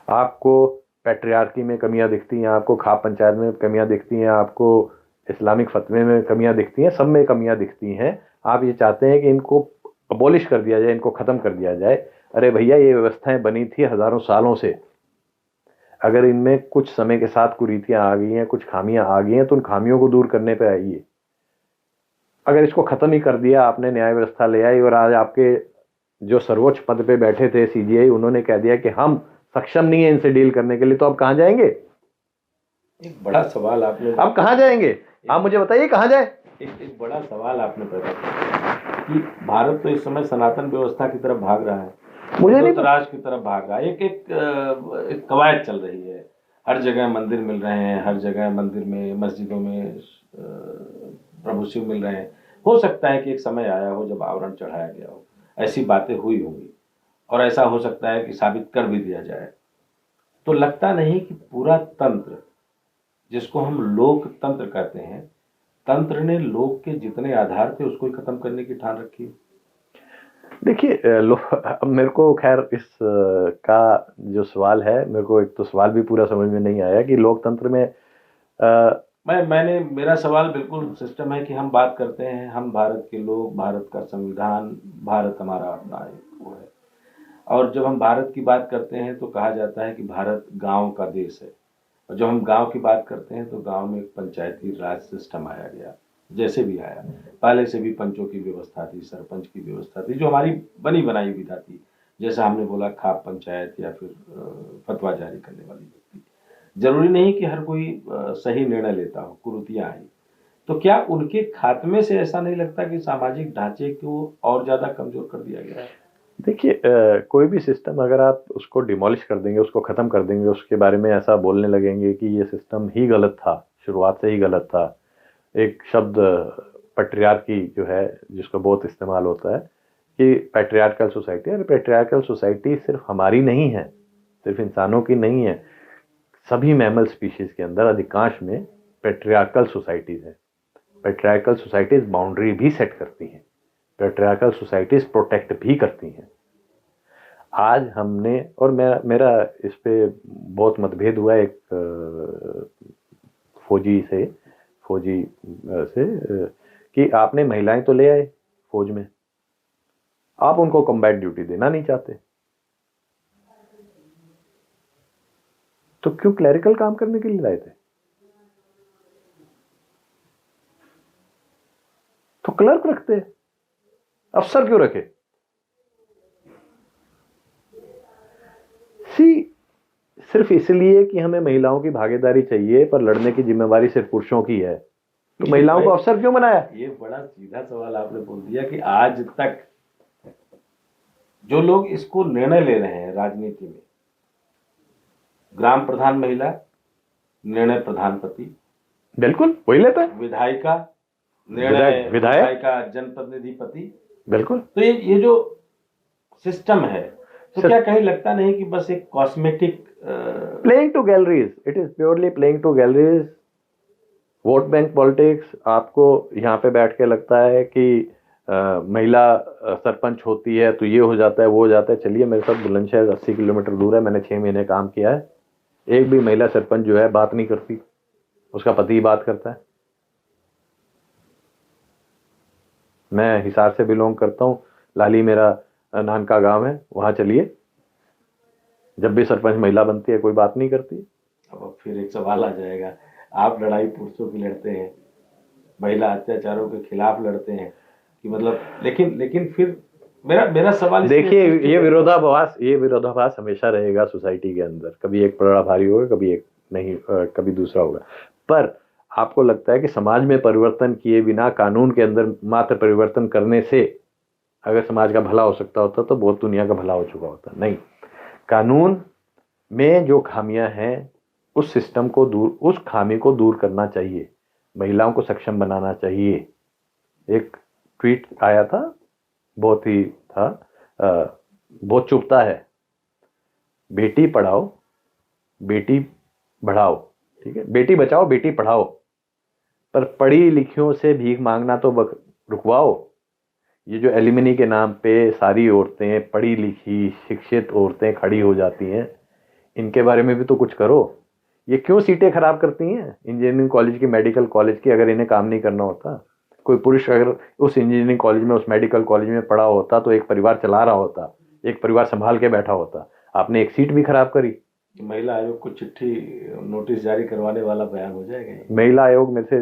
आपको पैट्रियार्की में कमियां दिखती हैं, आपको खाप पंचायत में कमियां दिखती हैं, आपको इस्लामिक फतवे में कमियां दिखती हैं, सब में कमियां दिखती हैं। आप ये चाहते हैं कि इनको अबॉलिश कर दिया जाए, इनको खत्म कर दिया जाए। अरे भैया, ये व्यवस्थाएं बनी थी हजारों सालों से। अगर इनमें कुछ समय के साथ कुरीतियां आ गई हैं, कुछ खामियां आ गई हैं, तो उन खामियों को दूर करने पे आइए। अगर इसको खत्म ही कर दिया आपने, न्याय व्यवस्था ले आई, और आज आपके जो सर्वोच्च पद पे बैठे थे CGI, उन्होंने कह दिया कि हम सक्षम नहीं है इनसे डील करने के लिए, तो अब कहां जाएंगे? एक बड़ा सवाल आपने, अब कहां जाएंगे? आप मुझे बताइए, कहां जाए? एक बड़ा सवाल आपने पैदा किया कि भारत तो इस समय सनातन व्यवस्था की तरफ भाग रहा है, मुझे नहीं राज की तरफ भाग रहा है। एक कवायद चल रही है, हर जगह मंदिर मिल रहे हैं, हर जगह मंदिर में, मस्जिदों में प्रभु शिव मिल रहे हैं। हो सकता है कि एक समय आया हो जब आवरण चढ़ाया गया हो, ऐसी बातें हुई होंगी, और ऐसा हो सकता है कि साबित कर भी दिया जाए। तो लगता नहीं कि पूरा तंत्र, जिसको हम लोकतंत्र कहते हैं, तंत्र ने लोक के जितने आधार थे उसको ही खत्म करने की ठान रखी है? देखिए, अब मेरे को खैर इस का जो सवाल है, मेरे को एक तो सवाल भी पूरा समझ में नहीं आया कि लोकतंत्र में मेरा सवाल बिल्कुल सिस्टम है कि हम बात करते हैं, हम भारत के लोग, भारत का संविधान, भारत हमारा अपना एक वो है, और जब हम भारत की बात करते हैं तो कहा जाता है कि भारत गांव का देश है, और जब हम गांव की बात करते हैं तो गांव में एक पंचायती राज सिस्टम आया गया, जैसे भी आया। पहले से भी पंचों की व्यवस्था थी, सरपंच की व्यवस्था थी, जो हमारी बनी बनाई विधा थी, जैसा हमने बोला खाप पंचायत या फिर फतवा जारी करने वाली व्यक्ति। जरूरी नहीं कि हर कोई सही निर्णय लेता हो, कुरीतियां आई। तो क्या उनके खात्मे से ऐसा नहीं लगता कि सामाजिक ढांचे को और ज्यादा कमजोर कर दिया गया है? देखिए, कोई भी सिस्टम अगर आप उसको डिमोलिश कर देंगे, उसको खत्म कर देंगे, उसके बारे में ऐसा बोलने लगेंगे कि ये सिस्टम ही गलत था, शुरुआत से ही गलत था। एक शब्द पैट्रियार्की जो है, जिसका बहुत इस्तेमाल होता है कि पैट्रियार्कल सोसाइटी, अरे पैट्रियार्कल सोसाइटी सिर्फ हमारी नहीं है, सिर्फ इंसानों की नहीं है, सभी मैमल स्पीशीज के अंदर अधिकांश में पैट्रियार्कल सोसाइटीज है। पैट्रियार्कल सोसाइटीज बाउंड्री भी सेट करती हैं, पैट्रियार्कल सोसाइटीज प्रोटेक्ट भी करती हैं। आज हमने, और मेरा इस पे बहुत मतभेद हुआ एक फौजी से, फौजी से कि आपने महिलाएं तो ले आए फौज में, आप उनको कॉम्बैट ड्यूटी देना नहीं चाहते, तो क्यों क्लरिकल काम करने के लिए लाए थे? तो क्लर्क रखते, अफसर क्यों रखे? सिर्फ इसलिए कि हमें महिलाओं की भागीदारी चाहिए, पर लड़ने की जिम्मेवारी सिर्फ पुरुषों की है, तो महिलाओं को अफसर क्यों बनाया? ये बड़ा सीधा सवाल आपने बोल दिया कि आज तक जो लोग इसको निर्णय ले रहे हैं राजनीति में, ग्राम प्रधान महिला, निर्णय प्रधान पति, बिल्कुल वही लेता है, विधायिका निर्णय विधायिका, जनप्रतिनिधि पति, बिल्कुल। तो ये जो सिस्टम है, तो क्या कहीं लगता नहीं कि बस एक cosmetic playing to galleries, it is purely playing to galleries, vote bank politics. आपको यहाँ पे बैठ के लगता है कि महिला सरपंच होती है तो ये हो जाता है वो हो जाता है। चलिए मेरे साथ बुलंदशहर 80 किलोमीटर दूर है, मैंने 6 महीने काम किया है, एक भी महिला सरपंच जो है बात नहीं करती, उसका पति ही बात करता है। मैं हिसार से बिलोंग करता हूँ, लाली मेरा नानका गांव है, वहां चलिए, जब भी सरपंच महिला बनती है कोई बात नहीं करती। अब फिर एक सवाल आ जाएगा, आप लड़ाई पुरुषों की लड़ते हैं, महिला अत्याचारों के खिलाफ लड़ते हैं कि मतलब, लेकिन फिर मेरा सवाल, देखिए ये विरोधाभास हमेशा रहेगा सोसाइटी के अंदर, कभी एक बड़ा भारी होगा, कभी एक नहीं, कभी दूसरा होगा। पर आपको लगता है कि समाज में परिवर्तन किए बिना कानून के अंदर मात्र परिवर्तन करने से अगर समाज का भला हो सकता होता तो बहुत दुनिया का भला हो चुका होता। नहीं, कानून में जो खामियां हैं उस सिस्टम को दूर, उस खामी को दूर करना चाहिए, महिलाओं को सक्षम बनाना चाहिए। एक ट्वीट आया था, बहुत ही था, बहुत चुभता है, बेटी पढ़ाओ बेटी बढ़ाओ, ठीक है, बेटी बचाओ बेटी पढ़ाओ, पर पढ़ी लिखियों से भीख मांगना तो रुकवाओ। ये जो एलिमनी के नाम पे सारी औरतें, पढ़ी लिखी शिक्षित औरतें खड़ी हो जाती हैं, इनके बारे में भी तो कुछ करो। ये क्यों सीटें खराब करती हैं इंजीनियरिंग कॉलेज की, मेडिकल कॉलेज की? अगर इन्हें काम नहीं करना होता, कोई पुरुष अगर उस इंजीनियरिंग कॉलेज में, उस मेडिकल कॉलेज में पढ़ा होता तो एक परिवार चला रहा होता, एक परिवार संभाल के बैठा होता। आपने एक सीट भी खराब करी। महिला आयोग को चिट्ठी नोटिस जारी करवाने वाला बयान हो जाएगा। महिला आयोग में से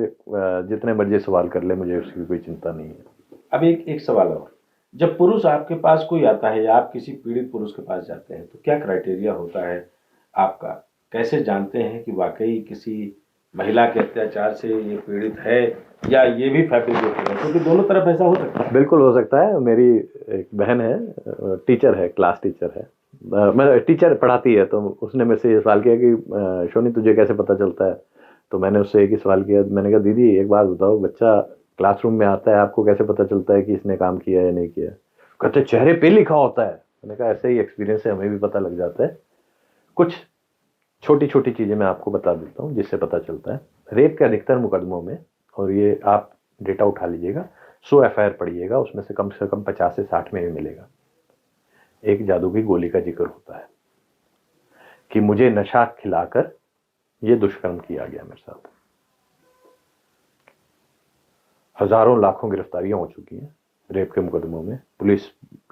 जितने मर्जी सवाल कर ले, मुझे उसकी कोई चिंता नहीं है। अब एक सवाल और, जब पुरुष आपके पास कोई आता है या आप किसी पीड़ित पुरुष के पास जाते हैं तो क्या क्राइटेरिया होता है आपका? कैसे जानते हैं कि वाकई किसी महिला के अत्याचार से ये पीड़ित है या ये भी फैब्रिकेटेड है? क्योंकि दोनों तरफ ऐसा हो सकता है। बिल्कुल हो सकता है। मेरी एक बहन है, टीचर है, क्लास टीचर है, मैं टीचर पढ़ाती है, तो उसने मेरे से ये सवाल किया कि शोनी तुझे कैसे पता चलता है? तो मैंने उससे एक ही सवाल किया, मैंने कहा दीदी एक बात बताओ, बच्चा क्लासरूम में आता है, आपको कैसे पता चलता है कि इसने काम किया या नहीं किया? कहते चेहरे पे लिखा होता है। मैंने कहा ऐसे ही एक्सपीरियंस है, हमें भी पता लग जाता है। कुछ छोटी छोटी चीज़ें मैं आपको बता देता हूँ जिससे पता चलता है। रेप के अधिकतर मुकदमों में, और ये आप डेटा उठा लीजिएगा, 100 FIR पढ़िएगा, उसमें से कम 50 से 60 में भी मिलेगा एक जादू की गोली का जिक्र होता है कि मुझे नशा खिलाकर ये दुष्कर्म किया गया मेरे साथ। हजारों लाखों गिरफ्तारियां हो चुकी हैं रेप के मुकदमों में। पुलिस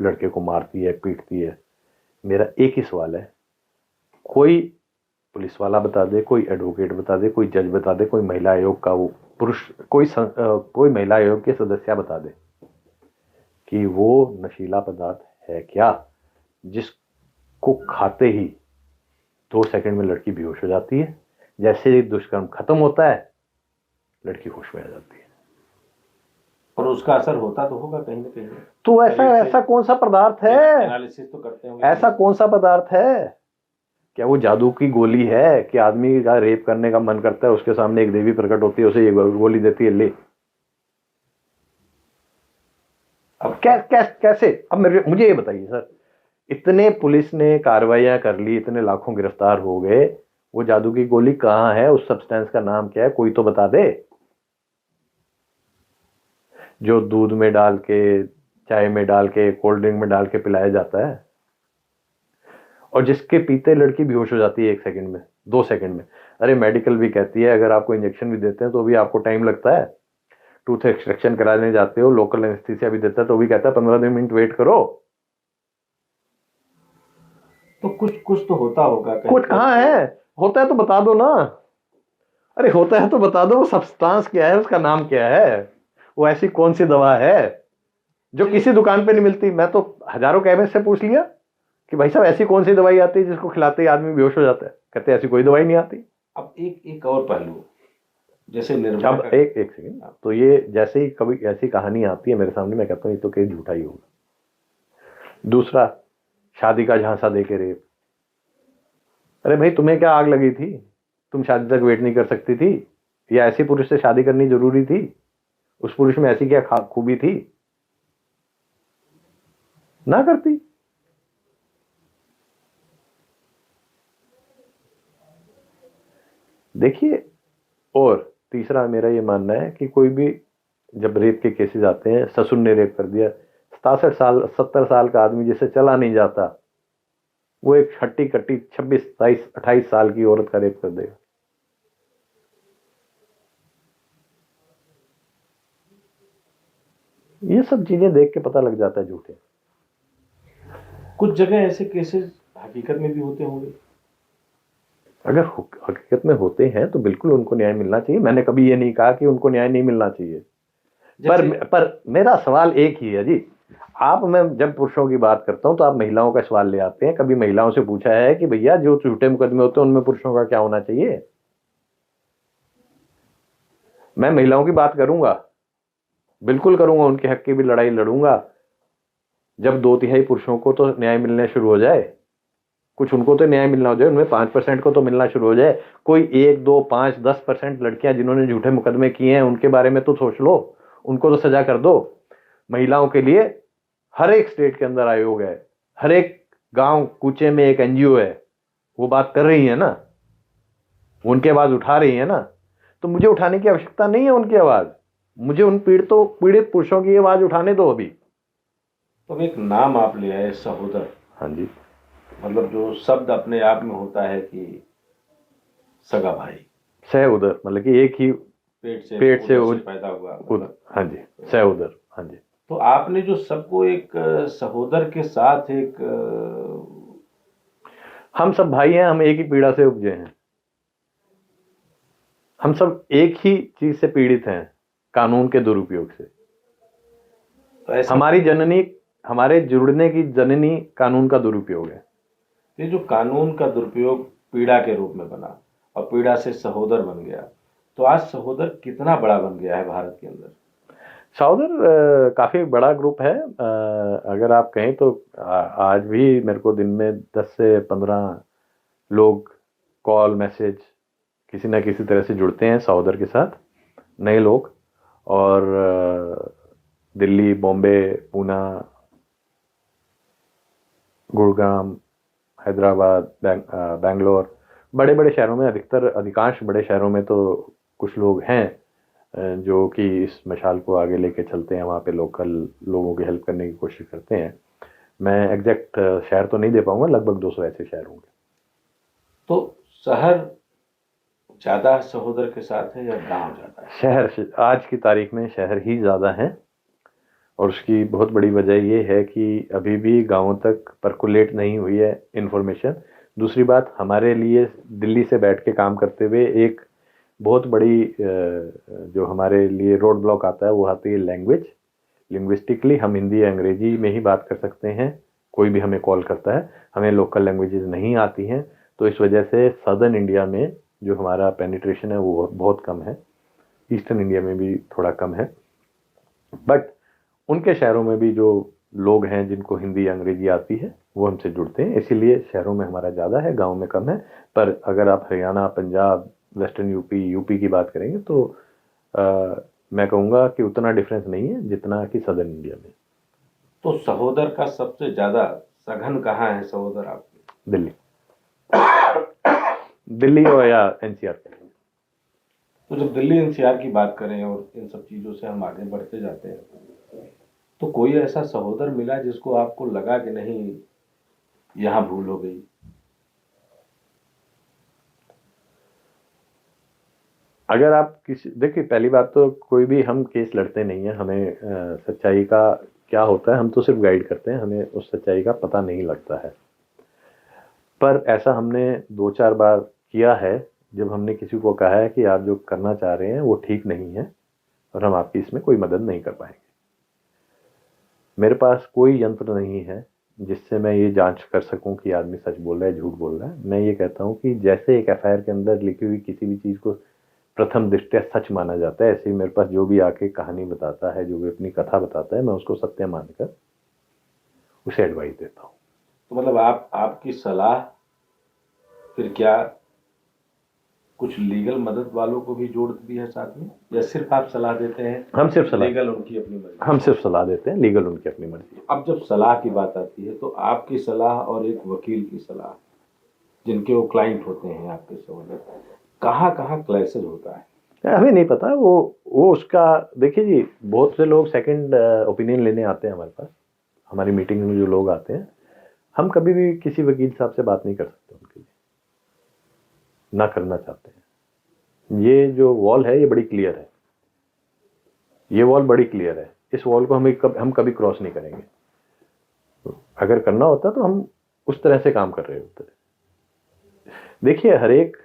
लड़के को मारती है, पीटती है। मेरा एक ही सवाल है, कोई पुलिस वाला बता दे, कोई एडवोकेट बता दे, कोई जज बता दे, कोई महिला आयोग का वो पुरुष, कोई महिला आयोग के सदस्य बता दे कि वो नशीला पदार्थ है क्या जिसको खाते ही 2 सेकंड में लड़की बेहोश हो जाती है, जैसे ही दुष्कर्म खत्म होता है लड़की होश में आ जाती है। और उसका असर होता तो होगा कहीं ना कहीं। तो ऐसा कौन सा पदार्थ है? एनालिसिस तो करते होंगे। ऐसा कौन सा पदार्थ है? क्या वो जादू की गोली है कि आदमी का रेप करने का मन करता है, उसके सामने एक देवी प्रकट होती है, उसे ये गोली देती है, ले। अब कैसे? अब मुझे ये बताइए सर, इतने पुलिस ने कार्रवाइयां कर ली, इतने लाखों गिरफ्तार हो गए, वो जादू की गोली कहां है? उस सब्सटेंस का नाम क्या है? कोई तो बता दे। जो दूध में डाल के, चाय में डाल के, कोल्ड ड्रिंक में डाल के पिलाया जाता है, और जिसके पीते लड़की बेहोश हो जाती है 1 सेकंड में। 2 सेकंड में। अरे मेडिकल भी कहती है अगर आपको इंजेक्शन भी देते हैं तो भी आपको टाइम लगता है। टूथ एक्सट्रैक्शन कराने जाते हो, लोकल एनेस्थीसिया भी देता है तो भी कहता है 15 मिनट वेट करो। तो कुछ कुछ तो होता होगा कहीं कुछ पे। कहाँ है, होता है तो बता दो ना। अरे होता है तो बता दो, वो सब्सटेंस क्या है, उसका नाम क्या है, वो ऐसी कौन सी दवा है जो किसी दुकान पे नहीं मिलती। मैं तो हजारों केमिस्ट से पूछ लिया कि भाई साहब ऐसी कौन सी दवाई आती है जिसको खिलाते ही आदमी बेहोश हो जाता है, कहते ऐसी कोई दवाई नहीं आती। अब एक एक और पहलू, जैसे निर्भया अब का। एक एक सेकंड, तो ये जैसे ही कभी ऐसी कहानी आती है मेरे सामने, मैं कहता हूँ ये तो कहीं झूठा ही होगा। दूसरा, शादी का झांसा दे के रेप। अरे भाई तुम्हें क्या आग लगी थी, तुम शादी तक वेट नहीं कर सकती थी, या ऐसी पुरुष से शादी करनी जरूरी थी, उस पुरुष में ऐसी क्या खूबी थी, ना करती। देखिए, और तीसरा मेरा ये मानना है कि कोई भी जब रेप के केसेस आते हैं, ससुर ने रेप कर दिया, 67 साल 70 साल का आदमी जिसे चला नहीं जाता, वो एक हट्टी कट्टी 26 27 28 साल की औरत का रेप कर देगा। ये सब चीजें देख के पता लग जाता है झूठे। कुछ जगह ऐसे केसेस हकीकत में भी होते होंगे। अगर हकीकत में होते हैं तो बिल्कुल उनको न्याय मिलना चाहिए। मैंने कभी ये नहीं कहा कि उनको न्याय नहीं मिलना चाहिए, पर मेरा सवाल एक ही है जी। आप, मैं जब पुरुषों की बात करता हूं तो आप महिलाओं का सवाल ले आते हैं। कभी महिलाओं से पूछा है कि भैया जो झूठे मुकदमे होते हैं उनमें पुरुषों का क्या होना चाहिए? मैं महिलाओं की बात करूंगा, बिल्कुल करूंगा, उनके हक की भी लड़ाई लड़ूंगा जब 2/3 पुरुषों को तो न्याय मिलने शुरू हो जाए, कुछ उनको तो न्याय मिलना हो जाए, उनमें 5% को तो मिलना शुरू हो जाए। कोई 1 2 5 10% लड़कियां जिन्होंने झूठे मुकदमे किए हैं उनके बारे में तो सोच लो, उनको तो सजा कर दो। महिलाओं के लिए हर एक स्टेट के अंदर आयोग है, हर एक गांव कूचे में एक एनजीओ है, वो बात कर रही है ना, वो उनकी आवाज उठा रही है ना। तो मुझे उठाने की आवश्यकता नहीं है उनकी आवाज, मुझे उन पीड़ित पुरुषों की आवाज उठाने दो अभी। तो एक नाम आप ले आए, सहोदर। हाँ जी। मतलब जो शब्द अपने आप में होता है कि सगा भाई, सह उदर, मतलब कि एक ही पेट से पैदा हुआ, मतलब। हाँ जी, सह उदर। हाँ जी। तो आपने जो सबको एक सहोदर के साथ एक हम सब भाई हैं, हम एक ही पीड़ा से उपजे हैं, हम सब एक ही चीज से पीड़ित हैं, कानून के दुरुपयोग से। तो हमारी जननी, हमारे जुड़ने की जननी कानून का दुरुपयोग है। ये जो कानून का दुरुपयोग पीड़ा के रूप में बना और पीड़ा से सहोदर बन गया, तो आज सहोदर कितना बड़ा बन गया है भारत के अंदर? सहोदर काफी बड़ा ग्रुप है। अगर आप कहें तो आज भी मेरे को दिन में 10 से 15 लोग कॉल मैसेज किसी ना किसी तरह से जुड़ते हैं सहोदर के साथ, नए लोग। और दिल्ली, बॉम्बे, पूना, गुड़गांव, हैदराबाद, बैंगलोर, बड़े बड़े शहरों में, अधिकांश बड़े शहरों में तो कुछ लोग हैं जो कि इस मशाल को आगे लेके चलते हैं, वहाँ पे लोकल लोगों की हेल्प करने की कोशिश करते हैं। मैं एग्जैक्ट शहर तो नहीं दे पाऊंगा, लगभग 200 ऐसे शहर होंगे। तो शहर ज्यादा सहोदर के साथ है या गांव ज्यादा है? शहर, आज की तारीख में शहर ही ज़्यादा हैं, और उसकी बहुत बड़ी वजह ये है कि अभी भी गांवों तक परकुलेट नहीं हुई है इन्फॉर्मेशन। दूसरी बात, हमारे लिए दिल्ली से बैठ के काम करते हुए एक बहुत बड़ी जो हमारे लिए रोड ब्लॉक आता है वो आती है लैंग्वेज। लिंग्विस्टिकली हम हिंदी या अंग्रेजी में ही बात कर सकते हैं, कोई भी हमें कॉल करता है, हमें लोकल लैंग्वेजेस नहीं आती हैं। तो इस वजह से सदर्न इंडिया में जो हमारा पेनिट्रेशन है वो बहुत कम है, ईस्टर्न इंडिया में भी थोड़ा कम है। बट उनके शहरों में भी जो लोग हैं जिनको हिंदी या अंग्रेजी आती है वो हमसे जुड़ते हैं, इसीलिए शहरों में हमारा ज़्यादा है, गांव में कम है। पर अगर आप हरियाणा, पंजाब, वेस्टर्न यूपी की बात करेंगे तो मैं कहूँगा कि उतना डिफरेंस नहीं है जितना कि सदर्न इंडिया में। तो सहोदर का सबसे ज्यादा सघन कहाँ है सहोदर आपके? दिल्ली, दिल्ली और या एनसीआर। तो जब दिल्ली एनसीआर की बात करें और इन सब चीजों से हम आगे बढ़ते जाते हैं, तो कोई ऐसा सहोदर मिला जिसको आपको लगा कि नहीं यहाँ भूल हो गई? अगर आप किसी, देखिए पहली बात तो कोई भी हम केस लड़ते नहीं है, हमें सच्चाई का क्या होता है हम तो सिर्फ गाइड करते हैं, हमें उस सच्चाई का पता नहीं लगता है। पर ऐसा हमने 2-4 बार किया है जब हमने किसी को कहा है कि आप जो करना चाह रहे हैं वो ठीक नहीं है और हम आपकी इसमें कोई मदद नहीं कर पाएंगे। मेरे पास कोई यंत्र नहीं है जिससे मैं ये जांच कर सकूं कि आदमी सच बोल रहा है झूठ बोल रहा है। मैं ये कहता हूं कि जैसे एक एफआईआर के अंदर लिखी हुई किसी भी चीज़ को प्रथम दृष्टया सच माना जाता है, ऐसे ही मेरे पास जो भी आके कहानी बताता है, जो भी अपनी कथा बताता है, मैं उसको सत्य मानकर उसे एडवाइस देता हूँ। तो मतलब आपकी सलाह फिर क्या कुछ लीगल मदद वालों को भी जोड़ दी है साथ में, या सिर्फ आप सलाह देते हैं? हम सिर्फ सलाह, लीगल उनकी अपनी मर्जी, हम सिर्फ सलाह देते हैं, लीगल उनकी अपनी मर्जी। अब जब सलाह की बात आती है तो आपकी सलाह और एक वकील की सलाह, जिनके वो क्लाइंट होते हैं आपके सवाल, कहाँ कहाँ क्लैशेज होता है? हमें नहीं पता वो उसका, देखिए जी बहुत से लोग सेकंड ओपिनियन लेने आते हैं हमारे पास, हमारी मीटिंग में जो लोग आते हैं, हम कभी भी किसी वकील साहब से बात नहीं कर सकते उनके लिए, ना करना चाहते हैं। ये जो वॉल है ये बड़ी क्लियर है, ये वॉल बड़ी क्लियर है, इस वॉल को हम कभी क्रॉस नहीं करेंगे। अगर करना होता तो हम उस तरह से काम कर रहे होते। देखिए हर एक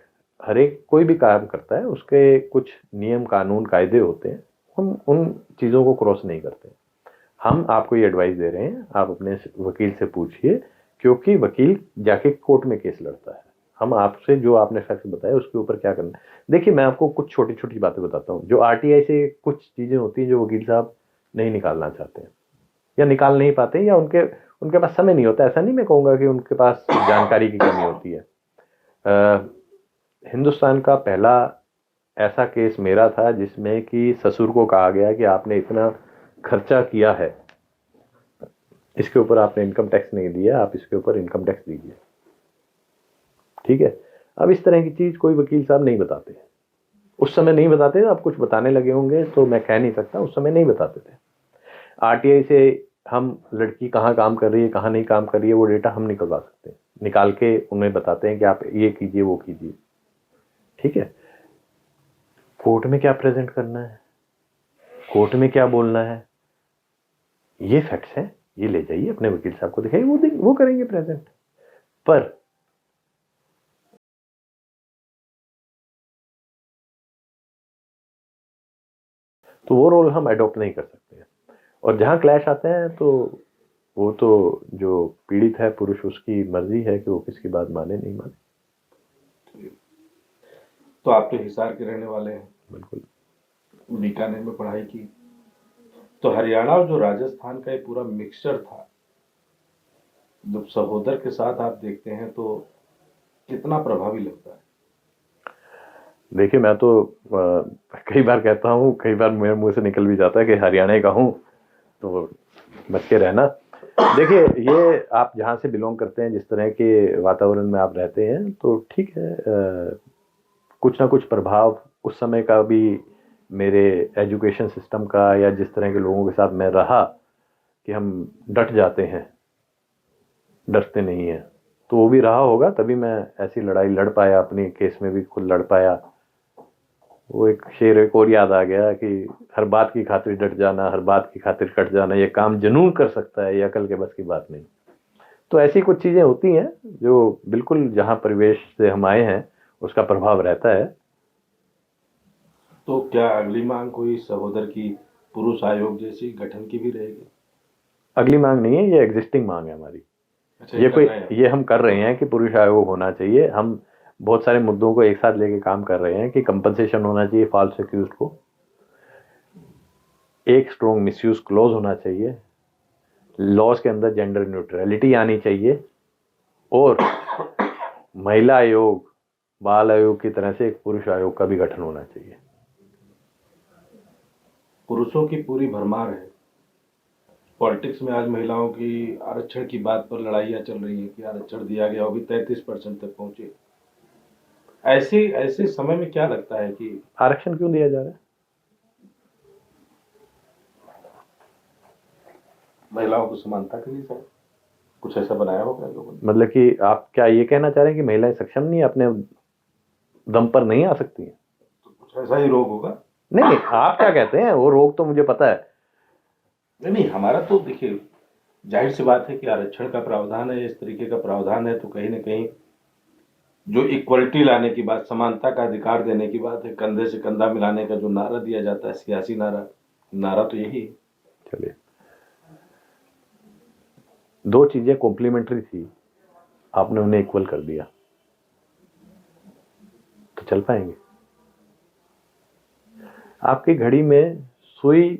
कोई भी काम करता है उसके कुछ नियम कानून कायदे होते हैं, हम उन चीज़ों को क्रॉस नहीं करते। हम आपको ये एडवाइस दे रहे हैं, आप अपने वकील से पूछिए, क्योंकि वकील जाके कोर्ट में केस लड़ता है। हम आपसे जो आपने फैक्ट बताया उसके ऊपर क्या करना है। देखिए मैं आपको कुछ छोटी छोटी बातें बताता हूँ, जो आरटीआई से कुछ चीज़ें होती हैं जो वकील साहब नहीं निकालना चाहते हैं या निकाल नहीं पाते, या उनके उनके पास समय नहीं होता। ऐसा नहीं मैं कहूँगा कि उनके पास जानकारी की कमी होती है। हिंदुस्तान का पहला ऐसा केस मेरा था जिसमें कि ससुर को कहा गया कि आपने इतना खर्चा किया है, इसके ऊपर आपने इनकम टैक्स नहीं दिया, आप इसके ऊपर इनकम टैक्स दीजिए। ठीक है, अब इस तरह की चीज़ कोई वकील साहब नहीं बताते, उस समय नहीं बताते। अब कुछ बताने लगे होंगे तो मैं कह नहीं सकता, उस समय नहीं बताते थे। आरटीआई से हम लड़की कहाँ काम कर रही है कहाँ नहीं काम कर रही है वो डेटा हम निकलवा सकते हैं, निकाल के उन्हें बताते हैं कि आप ये कीजिए वो कीजिए। ठीक है, कोर्ट में क्या प्रेजेंट करना है, कोर्ट में क्या बोलना है, ये फैक्ट्स हैं, ये ले जाइए अपने वकील साहब को दिखाइए, वो करेंगे प्रेजेंट। पर तो वो रोल हम अडॉप्ट नहीं कर सकते हैं। और जहां क्लैश आते हैं तो वो तो जो पीड़ित है पुरुष, उसकी मर्जी है कि वो किसकी बात माने नहीं माने। तो आप तो हिसार के रहने वाले हैं, बिल्कुल। बीकानेर में पढ़ाई की, तो हरियाणा और जो राजस्थान का ये पूरा मिक्सचर था, जब सहोदर के साथ आप देखते हैं तो कितना प्रभावी लगता है? देखिए मैं तो कई बार कहता हूँ, कई बार मेरे मुंह से निकल भी जाता है कि हरियाणा का हूँ, तो बच के रहना। देखिए ये आप जहाँ से बिलोंग करते हैं, जिस तरह के वातावरण में आप रहते हैं, तो ठीक है, कुछ ना कुछ प्रभाव उस समय का भी मेरे एजुकेशन सिस्टम का, या जिस तरह के लोगों के साथ मैं रहा कि हम डट जाते हैं, डरते नहीं हैं, तो वो भी रहा होगा, तभी मैं ऐसी लड़ाई लड़ पाया, अपने केस में भी खुद लड़ पाया। वो एक शेर एक और याद आ गया कि हर बात की खातिर डट जाना, हर बात की खातिर कट जाना, ये काम जुनून कर सकता है, ये अकल के बस की बात नहीं। तो ऐसी कुछ चीज़ें होती हैं जो बिल्कुल जहाँ परिवेश से हम आए हैं उसका प्रभाव रहता है। तो क्या अगली मांग कोई सहोदर की पुरुष आयोग जैसी गठन की भी रहेगी? अगली मांग नहीं है, ये एग्जिस्टिंग मांग है हमारी। अच्छा, ये हम कर रहे हैं कि पुरुष आयोग होना चाहिए। हम बहुत सारे मुद्दों को एक साथ लेके काम कर रहे हैं कि कंपनसेशन होना चाहिए फॉल्स एक्यूज को, एक स्ट्रॉन्ग मिसयूज क्लॉज होना चाहिए, लॉज के अंदर जेंडर न्यूट्रलिटी आनी चाहिए, और महिला आयोग, बाल आयोग की तरह से एक पुरुष आयोग का भी गठन होना चाहिए। पुरुषों की पूरी भरमार है पॉलिटिक्स में। आज महिलाओं की आरक्षण की बात पर लड़ाइयाँ चल रही हैं कि आरक्षण दिया गया, वो भी 33% तक पहुंचे। ऐसे ऐसे समय में क्या लगता है कि आरक्षण क्यों दिया जा रहा है? महिलाओं को समानता के लिए सर कुछ ऐसा बनाया होगा लोगों ने? मतलब कि आप क्या ये कहना चाह रहे हैं कि महिलाएं सक्षम नहीं है, अपने दम पर नहीं आ सकती हैं? तो कुछ ऐसा ही रोग होगा। नहीं, आप क्या कहते हैं, वो रोग तो मुझे पता है। नहीं, हमारा तो देखिए जाहिर सी बात है कि आरक्षण का प्रावधान है, इस तरीके का प्रावधान है, तो कहीं ना कहीं जो इक्वलिटी लाने की बात, समानता का अधिकार देने की बात है, कंधे से कंधा मिलाने का जो नारा दिया जाता है, सियासी नारा, नारा तो यही है। चलिए, दो चीजें कॉम्प्लीमेंट्री थी, आपने उन्हें इक्वल कर दिया, तो चल पाएंगे। आपकी घड़ी में सुई,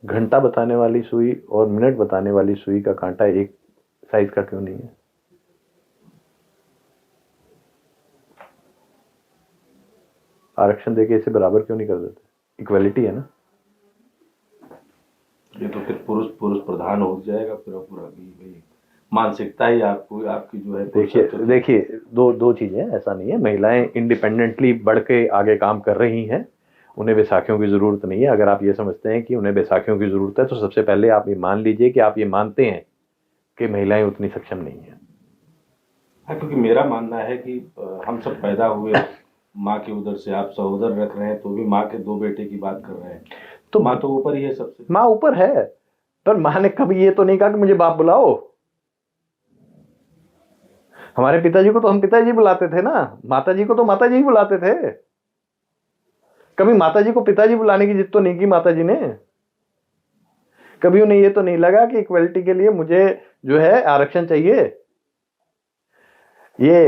घंटा बताने वाली सुई और मिनट बताने वाली सुई का कांटा एक साइज का क्यों नहीं है? आरक्षण देके इसे बराबर क्यों नहीं कर देते? इक्वालिटी है ना। ये तो फिर पुरुष पुरुष प्रधान हो जाएगा पूरा पूरा भी मानसिकता ही आपको आपकी जो है। देखिए दो चीजें हैं, ऐसा नहीं है। महिलाएं इंडिपेंडेंटली बढ़ के आगे काम कर रही हैं, उन्हें बैसाखियों की जरूरत नहीं है। अगर आप ये समझते हैं कि उन्हें बैसाखियों की जरूरत है, तो सबसे पहले आप ये मान लीजिए कि आप ये मानते हैं कि महिलाएं उतनी सक्षम नहीं है। हाँ, क्योंकि मेरा मानना है कि हम सब पैदा हुए माँ के उदर से, आप सहोदर रख रहे हैं तो भी माँ के दो बेटे की बात कर रहे हैं, तो माँ तो ऊपर ही है सबसे। माँ ऊपर है, पर माँ ने कभी ये तो नहीं कहा कि मुझे बाप बुलाओ। हमारे पिताजी को तो हम पिताजी बुलाते थे ना, माताजी को तो माताजी ही बुलाते थे। कभी माताजी को पिताजी बुलाने की जिद तो नहीं की माताजी ने। कभी उन्हें ये तो नहीं लगा कि इक्वलिटी के लिए मुझे जो है आरक्षण चाहिए। ये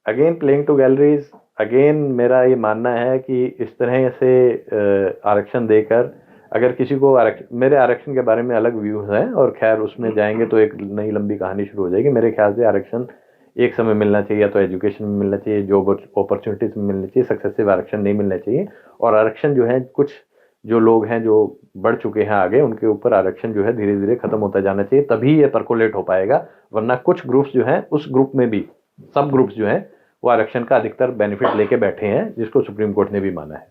again playing to galleries, again मेरा ये मानना है कि इस तरह से आरक्षण देकर अगर किसी को मेरे आरक्षण के बारे में अलग व्यूज हैं, और खैर उसमें जाएंगे तो एक नई लंबी कहानी शुरू हो जाएगी। मेरे ख्याल से आरक्षण एक समय मिलना चाहिए, या तो एजुकेशन में मिलना चाहिए, जॉब अपॉर्चुनिटीज में मिलना चाहिए, सक्सेसिव आरक्षण नहीं मिलना चाहिए। और आरक्षण जो है, कुछ जो लोग हैं जो बढ़ चुके हैं आगे, उनके ऊपर आरक्षण जो है धीरे धीरे खत्म होता जाना चाहिए, तभी ये परकोलेट हो पाएगा। वरना कुछ ग्रुप्स जो हैं, उस ग्रुप में भी सब ग्रुप्स जो हैं वो आरक्षण का अधिकतर बेनिफिट लेके बैठे हैं, जिसको सुप्रीम कोर्ट ने भी माना है।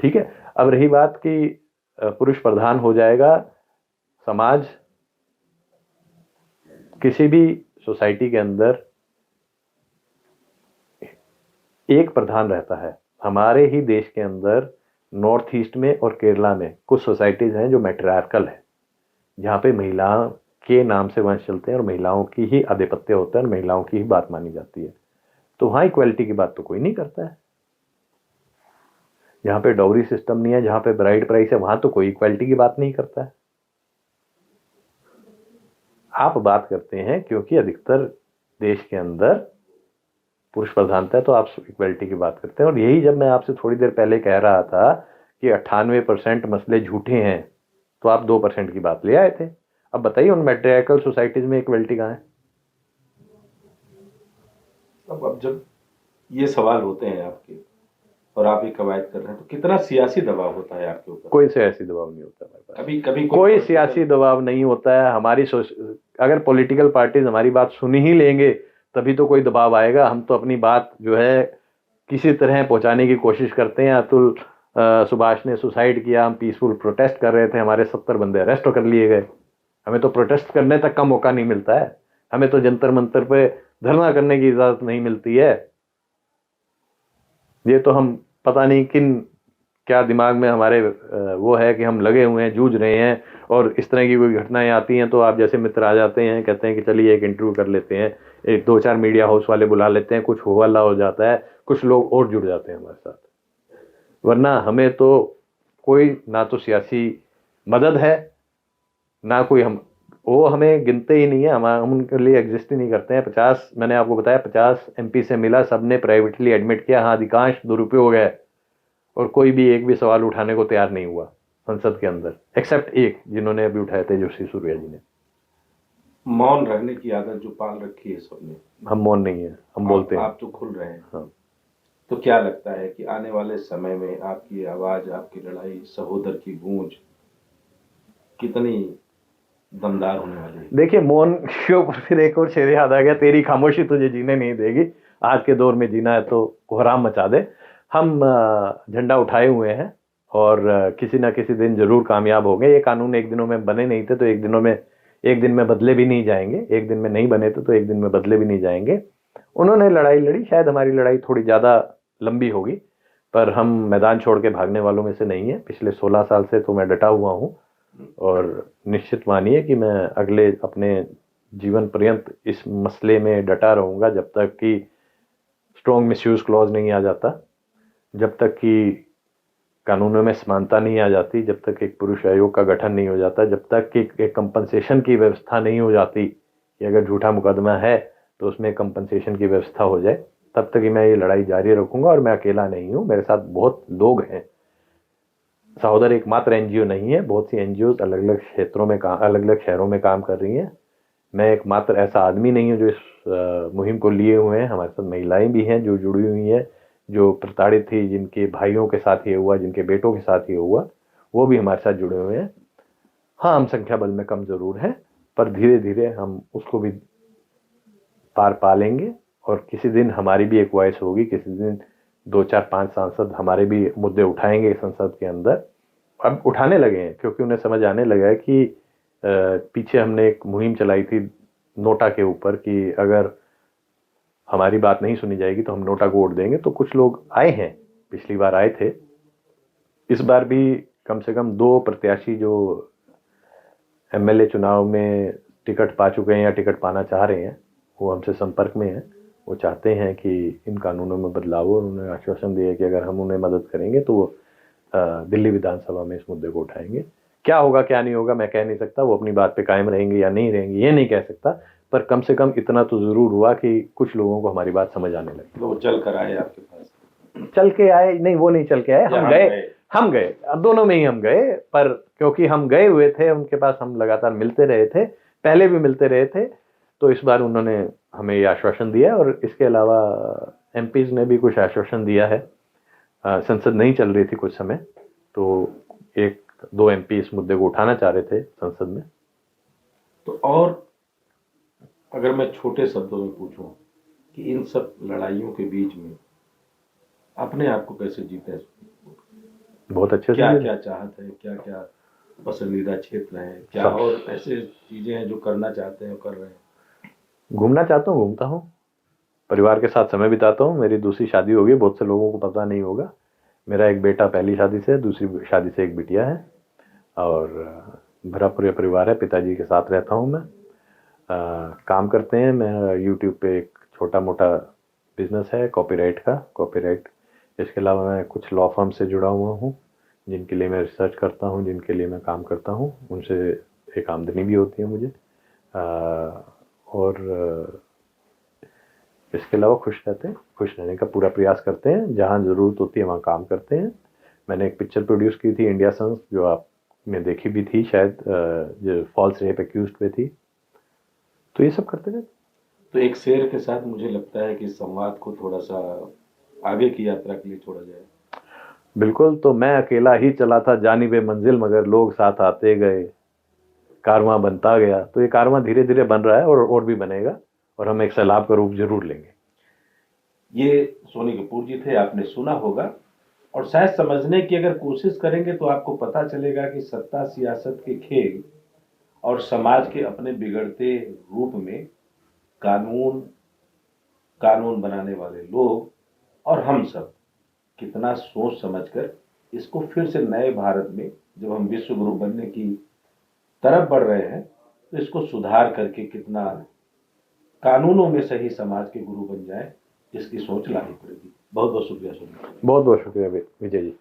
ठीक है, अब रही बात कि पुरुष प्रधान हो जाएगा समाज। किसी भी सोसाइटी के अंदर एक प्रधान रहता है। हमारे ही देश के अंदर नॉर्थ ईस्ट में और केरला में कुछ सोसाइटीज हैं जो मैट्रियार्कल है, जहाँ पे महिलाओं के नाम से वंश चलते हैं और महिलाओं की ही आधिपत्य होता है और महिलाओं की ही बात मानी जाती है। तो वहाँ इक्वालिटी की बात तो कोई नहीं करता है। जहाँ पे डाउरी सिस्टम नहीं है, जहाँ पे ब्राइड प्राइस है, वहाँ तो कोई इक्वालिटी की बात नहीं करता है। आप बात करते हैं क्योंकि अधिकतर देश के अंदर पुरुष प्रधानता है, तो आप इक्वालिटी की बात करते हैं। और यही जब मैं आपसे थोड़ी देर पहले कह रहा था कि 98% मसले झूठे हैं, तो आप 2% की बात ले आए थे। अब बताइए उन मैट्रियार्कल सोसाइटीज में इक्वालिटी कहाँ है? अब जब ये सवाल होते हैं आपके और आप ये कवायद कर रहे हैं, तो कितना सियासी दबाव होता है आपके ऊपर? कोई सियासी दबाव नहीं होता हमारे पास। कभी कभी कोई सियासी दबाव नहीं होता है। हमारी अगर पॉलिटिकल पार्टीज हमारी बात सुन ही लेंगे तभी तो कोई दबाव आएगा। हम तो अपनी बात जो है किसी तरह पहुंचाने की कोशिश करते हैं। अतुल सुभाष ने सुसाइड किया, हम पीसफुल प्रोटेस्ट कर रहे थे, हमारे 70 बंदे अरेस्ट कर लिए गए। हमें तो प्रोटेस्ट करने तक का मौका नहीं मिलता है, हमें तो जंतर मंतर पे धरना करने की इजाजत नहीं मिलती है। ये तो हम पता नहीं किन क्या दिमाग में हमारे वो है कि हम लगे हुए हैं, जूझ रहे हैं, और इस तरह की कोई घटनाएं आती हैं तो आप जैसे मित्र आ जाते हैं, कहते हैं कि चलिए एक इंटरव्यू कर लेते हैं, एक 2-4 मीडिया हाउस वाले बुला लेते हैं, कुछ हो हल्ला हो जाता है, कुछ लोग और जुड़ जाते हैं हमारे साथ। वरना हमें तो कोई ना तो सियासी मदद है, ना कोई वो हमें गिनते ही नहीं है, हम उनके लिए एग्जिस्ट ही नहीं करते हैं। 50 मैंने आपको बताया 50 MP से मिला, सबने प्राइवेटली एडमिट किया। हाँ, अधिकांश दुरुपयोग है और कोई भी एक भी सवाल उठाने को तैयार नहीं हुआ संसद के अंदर, एक्सेप्ट एक जिन्होंने अभी उठाए थे, तेजस्वी सूर्या जी ने। मौन रहने की आदत जो पाल रखी है सबने। हम मौन नहीं है, हम बोलते हैं। आप तो खुल रहे हैं। हाँ। तो क्या लगता है कि आने वाले समय में आपकी आवाज, आपकी लड़ाई, सहोदर की गूंज कितनी दमदार होने वाली है? देखिए, मौन के ऊपर फिर एक और शेर याद आ गया, तेरी खामोशी तुझे जीने नहीं देगी। आज के दौर में जीना है तो कोहराम मचा दे। हम झंडा उठाए हुए हैं और किसी ना किसी दिन जरूर कामयाब होंगे। ये कानून एक दिनों में बने नहीं थे, तो एक दिन में बदले भी नहीं जाएंगे। एक दिन में नहीं बने थे तो एक दिन में बदले भी नहीं जाएंगे। उन्होंने लड़ाई लड़ी, शायद हमारी लड़ाई थोड़ी ज़्यादा लंबी होगी, पर हम मैदान छोड़ के भागने वालों में से नहीं है। पिछले 16 साल से तो मैं डटा हुआ हूँ और निश्चित मानिए कि मैं अगले अपने जीवन पर्यंत इस मसले में डटा रहूँगा जब तक कि स्ट्रॉन्ग मिसयूज क्लॉज नहीं आ जाता, जब तक कि कानूनों में समानता नहीं आ जाती, जब तक एक पुरुष आयोग का गठन नहीं हो जाता, जब तक कि एक कंपनसेशन की व्यवस्था नहीं हो जाती कि अगर झूठा मुकदमा है तो उसमें कंपनसेशन की व्यवस्था हो जाए, तब तक ही मैं ये लड़ाई जारी रखूंगा। और मैं अकेला नहीं हूँ, मेरे साथ बहुत लोग हैं। सहोदर एकमात्र एनजीओ नहीं है, बहुत सी एनजीओ अलग अलग क्षेत्रों में अलग अलग शहरों में काम कर रही हैं। मैं एकमात्र ऐसा आदमी नहीं हूँ जो इस मुहिम को लिए हुए हैं। हमारे साथ महिलाएं भी हैं जो जुड़ी हुई हैं, जो प्रताड़ित थी, जिनके भाइयों के साथ ये हुआ, जिनके बेटों के साथ ये हुआ, वो भी हमारे साथ जुड़े हुए हैं। हाँ, हम संख्या बल में कम जरूर हैं, पर धीरे धीरे हम उसको भी पार पा लेंगे और किसी दिन हमारी भी एक वॉइस होगी। किसी दिन 2 4 5 सांसद हमारे भी मुद्दे उठाएंगे संसद के अंदर। अब उठाने लगे हैं क्योंकि उन्हें समझ आने लगा है कि पीछे हमने एक मुहिम चलाई थी नोटा के ऊपर कि अगर हमारी बात नहीं सुनी जाएगी तो हम नोटा को वोट देंगे। तो कुछ लोग आए हैं, पिछली बार आए थे, इस बार भी कम से कम 2 प्रत्याशी जो एमएलए चुनाव में टिकट पा चुके हैं या टिकट पाना चाह रहे हैं, वो हमसे संपर्क में हैं। वो चाहते हैं कि इन कानूनों में बदलाव हो और उन्होंने आश्वासन दिया कि अगर हम उन्हें मदद करेंगे तो वो दिल्ली विधानसभा में इस मुद्दे को उठाएंगे। क्या होगा क्या नहीं होगा मैं कह नहीं सकता, वो अपनी बात पे कायम रहेंगे या नहीं रहेंगे ये नहीं कह सकता, पर कम से कम इतना तो जरूर हुआ कि कुछ लोगों को हमारी बात समझ आने लगी। वो चल कर आए आपके पास? चल के आए नहीं, वो नहीं चल के आए, हम गए दोनों में ही हम गए। पर क्योंकि हम गए हुए थे उनके पास, हम लगातार मिलते रहे थे, पहले भी मिलते रहे थे, तो इस बार उन्होंने हमें ये आश्वासन दिया। और इसके अलावा एमपीज ने भी कुछ आश्वासन दिया है। संसद नहीं चल रही थी कुछ समय, तो 1 2 एमपी इस मुद्दे को उठाना चाह रहे थे संसद में। तो और अगर मैं छोटे शब्दों में पूछूं कि इन सब लड़ाइयों के बीच में अपने आप को कैसे जीते हैं? बहुत अच्छे से। क्या चाहत है, क्या पसंदीदा क्षेत्र है, क्या और ऐसे चीजें हैं जो करना चाहते हैं और कर रहे हैं? घूमना चाहता हूँ, घूमता हूँ, परिवार के साथ समय बिताता हूँ। मेरी दूसरी शादी हो गई, बहुत से लोगों को पता नहीं होगा। मेरा एक बेटा पहली शादी से, दूसरी शादी से एक बिटिया है और भरा पूरा परिवार है। पिताजी के साथ रहता हूँ मैं। काम करते हैं, मैं यूट्यूब पे एक छोटा मोटा बिजनेस है कॉपीराइट का, कॉपीराइट। इसके अलावा मैं कुछ लॉ फर्म से जुड़ा हुआ हूँ जिनके लिए मैं रिसर्च करता हूँ, जिनके लिए मैं काम करता हूँ, उनसे एक आमदनी भी होती है मुझे। और इसके अलावा खुश रहते हैं, खुश रहने का पूरा प्रयास करते हैं। जहाँ ज़रूरत होती है वहाँ काम करते हैं। मैंने एक पिक्चर प्रोड्यूस की थी इंडिया सन्स, जो आपने देखी भी थी शायद, जो फॉल्स रेप एक्यूज्ड पे थी। तो ये सब करते हैं। तो एक शेर के साथ मुझे लगता है कि संवाद को थोड़ा सा आगे की यात्रा के लिए छोड़ा जाए। बिल्कुल। तो मैं अकेला ही चला था जानिबे मंजिल, मगर लोग साथ आते गए, कारवां बनता गया। तो ये कारवां धीरे धीरे बन रहा है और भी बनेगा और हम एक सैलाब का रूप जरूर लेंगे। ये सोनी कपूर जी थे, आपने सुना होगा। और शायद समझने की अगर कोशिश करेंगे तो आपको पता चलेगा कि सत्ता सियासत के खेल और समाज के अपने बिगड़ते रूप में कानून बनाने वाले लोग और हम सब कितना सोच समझकर इसको फिर से नए भारत में, जब हम विश्व गुरु बनने की तरफ बढ़ रहे हैं, तो इसको सुधार करके कितना कानूनों में सही समाज के गुरु बन जाए, इसकी सोच लानी पड़ेगी। बहुत बहुत शुक्रिया सुनील। बहुत बहुत शुक्रिया विजय जी।